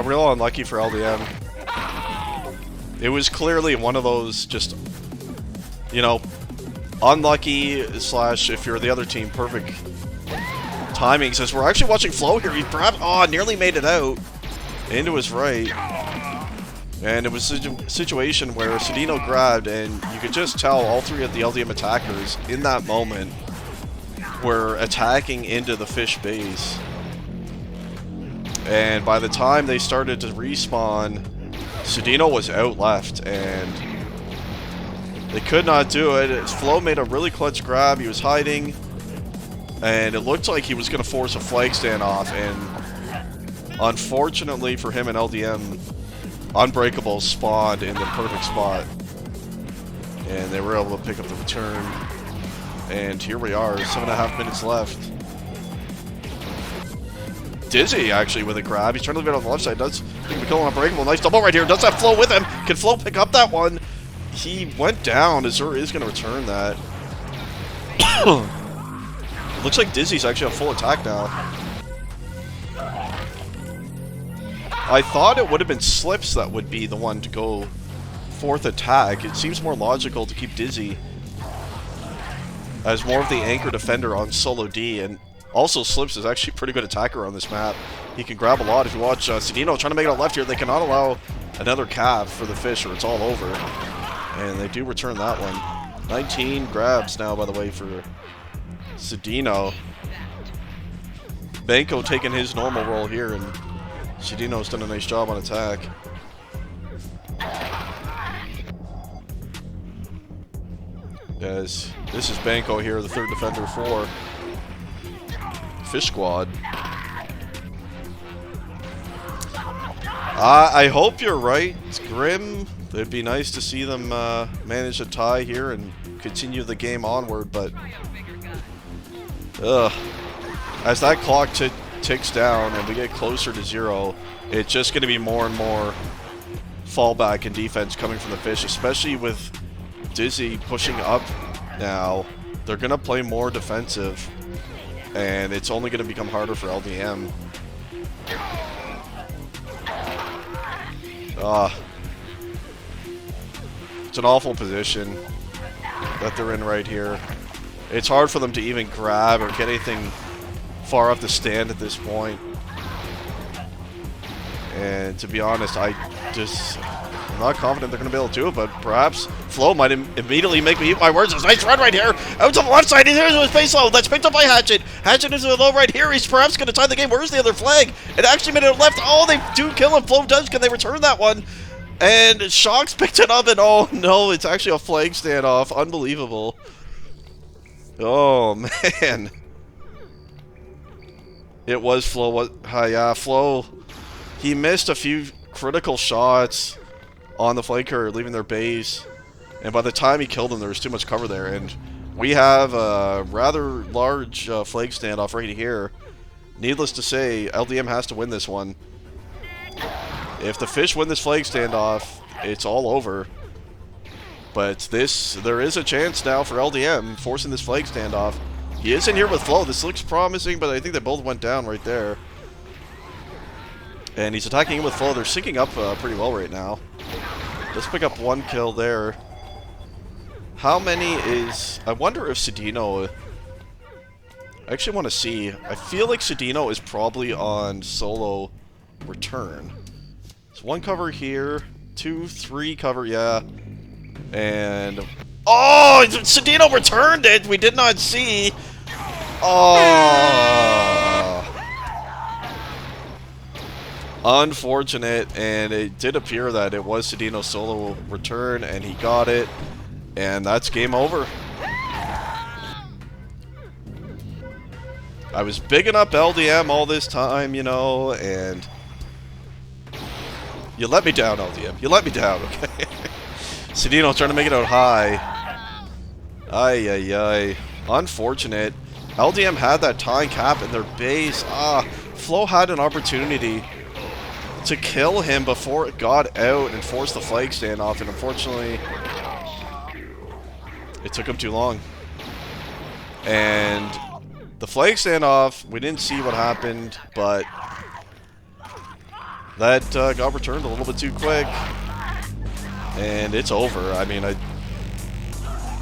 Real unlucky for LDM. It was clearly one of those just, you know, unlucky slash, if you're the other team, perfect timing. Since we're actually watching Flo here, he perhaps, nearly made it out into his right. And it was a situation where Sedino grabbed, and you could just tell all 3 of the LDM attackers in that moment were attacking into the Fish base. And by the time they started to respawn, Sedino was out left, and they could not do it. Flo made a really clutch grab. He was hiding, and it looked like he was going to force a flag standoff. And unfortunately for him and LDM, Unbreakable spawned in the perfect spot, and they were able to pick up the return. And here we are, 7.5 minutes left. Dizzy actually with a grab. He's trying to leave it on the left side. Does kill on Unbreakable. Nice double right here. Does have Flo with him. Can Flo pick up that one? He went down. Azur is going to return that. Looks like Dizzy's actually on full attack now. I thought it would have been Slips that would be the one to go 4th attack. It seems more logical to keep Dizzy as more of the anchor defender on solo D, and also Slips is actually a pretty good attacker on this map. He can grab a lot. If you watch Sedino trying to make it out left here, they cannot allow another cap for the Fish or it's all over. And they do return that one. 19 grabs now, by the way, for Sedino. Banco taking his normal role here, and Sedino's done a nice job on attack. As this is Banco here, the 3rd defender for Fish Squad. I hope you're right, Grim. It'd be nice to see them manage a tie here and continue the game onward, but as that clock ticks down and we get closer to 0, it's just going to be more and more fallback and defense coming from the Fish, especially with Dizzy pushing up now. They're going to play more defensive, and it's only going to become harder for LDM. It's an awful position that they're in right here. It's hard for them to even grab or get anything far up the stand at this point. And to be honest, not confident they're going to be able to do it, but perhaps Flo might immediately make me eat my words. There's a nice run right here. Out to the left side. He's into his face low. That's picked up by Hatchet. Hatchet is low right here. He's perhaps going to tie the game. Where's the other flag? It actually made it left. Oh, they do kill him. Flo does. Can they return that one? And Shox picked it up, and oh no, it's actually a flag standoff. Unbelievable. Oh, man. It was Flo. Yeah, Flo. He missed a few critical shots on the flanker, leaving their base. And by the time he killed them, there was too much cover there. And we have a rather large flag standoff right here. Needless to say, LDM has to win this one. If the Fish win this flag standoff, it's all over. But there is a chance now for LDM forcing this flag standoff. He is in here with Flo. This looks promising, but I think they both went down right there. And he's attacking him with Flo. They're syncing up pretty well right now. Let's pick up one kill there. How many is... I wonder if Sedino... I actually want to see. I feel like Sedino is probably on solo return. So one cover here. 2, 3 cover, yeah. And... Oh! Sedino returned it! We did not see! Oh! Unfortunate, and it did appear that it was Sedino's solo return, and he got it. And that's game over. I was bigging up LDM all this time, you know, and... You let me down, LDM. You let me down, okay? Sedino trying to make it out high. Ay, ay, ay. Unfortunate. LDM had that tying cap in their base. Flo had an opportunity to kill him before it got out and force the flag standoff, and unfortunately, it took him too long. And the flag standoff, we didn't see what happened, but that got returned a little bit too quick. And it's over. I mean,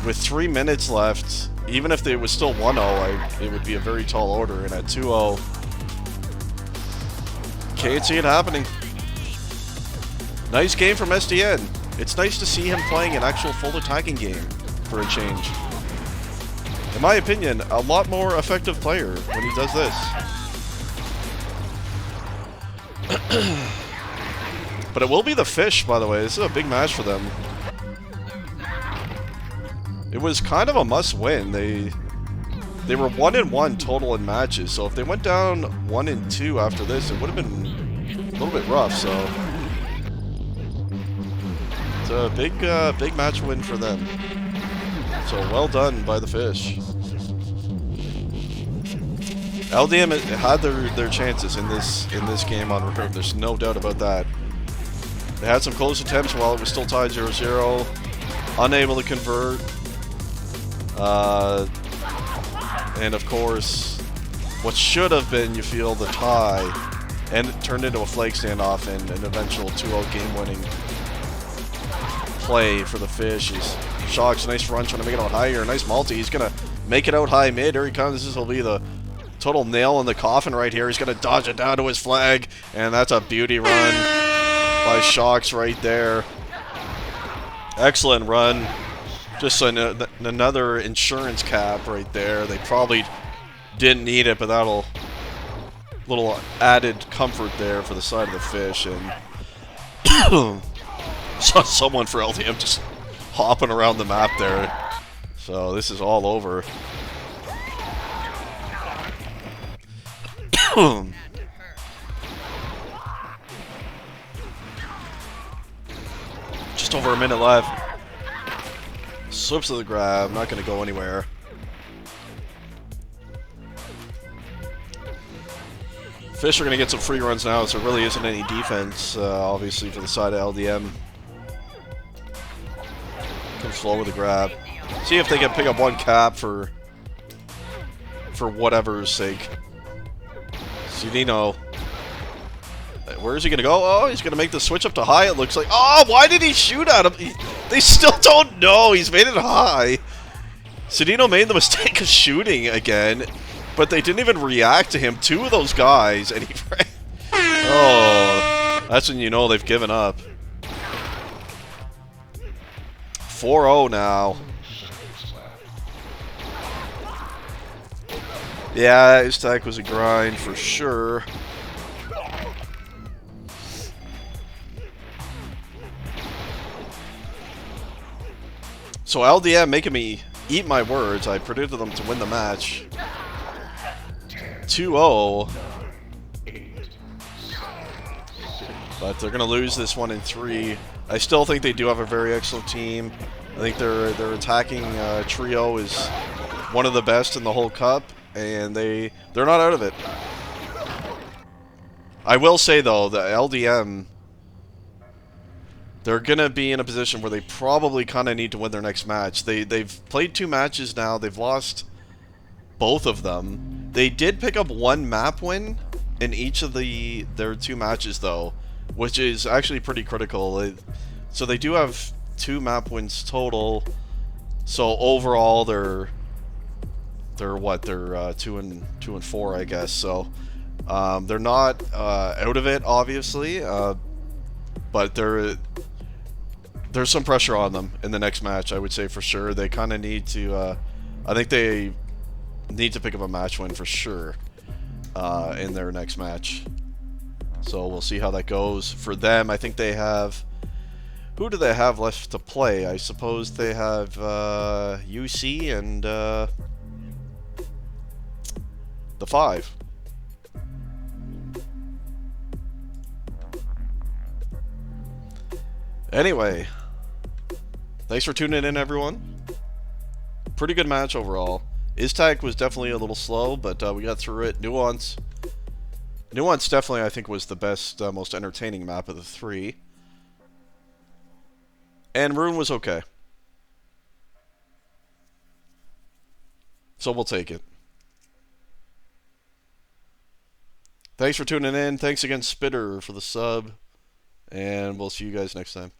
with 3 minutes left, even if it was still 1-0, it would be a very tall order. And at 2-0, can't see it happening. Nice game from SDN. It's nice to see him playing an actual full attacking game for a change. In my opinion, a lot more effective player when he does this. But it will be the Fish, by the way. This is a big match for them. It was kind of a must-win. They were 1-1 total in matches, so if they went down 1-2 after this, it would have been a little bit rough. So it's a big match win for them. So well done by the Fish. LDM had their chances in this game on recurve. There's no doubt about that. They had some close attempts while it was still tied 0-0. Unable to convert. And of course, what should have been, you feel, the tie, and it turned into a flag standoff and an eventual 2-0 game-winning play for the Fish. Shox, nice run, trying to make it out high here. Nice multi. He's going to make it out high mid. Here he comes. This will be the total nail in the coffin right here. He's going to dodge it down to his flag, and that's a beauty run by Shox right there. Excellent run. Just another insurance cap right there. They probably didn't need it, but that'll little added comfort there for the side of the Fish. And saw someone for LDM just hopping around the map there. So this is all over. Just over a minute left. Slips to the grab, not going to go anywhere. Fish are going to get some free runs now, so there really isn't any defense, obviously, for the side of LDM. Can flow with the grab. See if they can pick up one cap for whatever's sake. Sedino. Where is he going to go? Oh, he's going to make the switch up to high, it looks like. Oh, why did he shoot at him? They still don't know. He's made it high. Sedino made the mistake of shooting again, but they didn't even react to him. Two of those guys, and he ran. Oh, that's when you know they've given up. 4-0 now. Yeah, his tech was a grind for sure. So LDM making me eat my words. I predicted them to win the match. 2-0. But they're going to lose this one in 3. I still think they do have a very excellent team. I think their attacking trio is one of the best in the whole cup, and they're not out of it. I will say though, the LDM, they're going to be in a position where they probably kind of need to win their next match. They've played 2 matches now. They've lost both of them. They did pick up 1 map win in each of their 2 matches though, which is actually pretty critical. So they do have 2 map wins total. So overall, they're what? They're 2 and 4, I guess. So they're not out of it, obviously, but there's some pressure on them in the next match. I would say for sure. They kind of need to. I think they need to pick up a match win for sure in their next match. So we'll see how that goes for them. I think they have... Who do they have left to play? I suppose they have UC and the 5. Anyway, thanks for tuning in, everyone. Pretty good match overall. Iztag was definitely a little slow, but we got through it. Nuance definitely, I think, was the best, most entertaining map of the 3. And Rune was okay. So we'll take it. Thanks for tuning in. Thanks again, Spitter, for the sub. And we'll see you guys next time.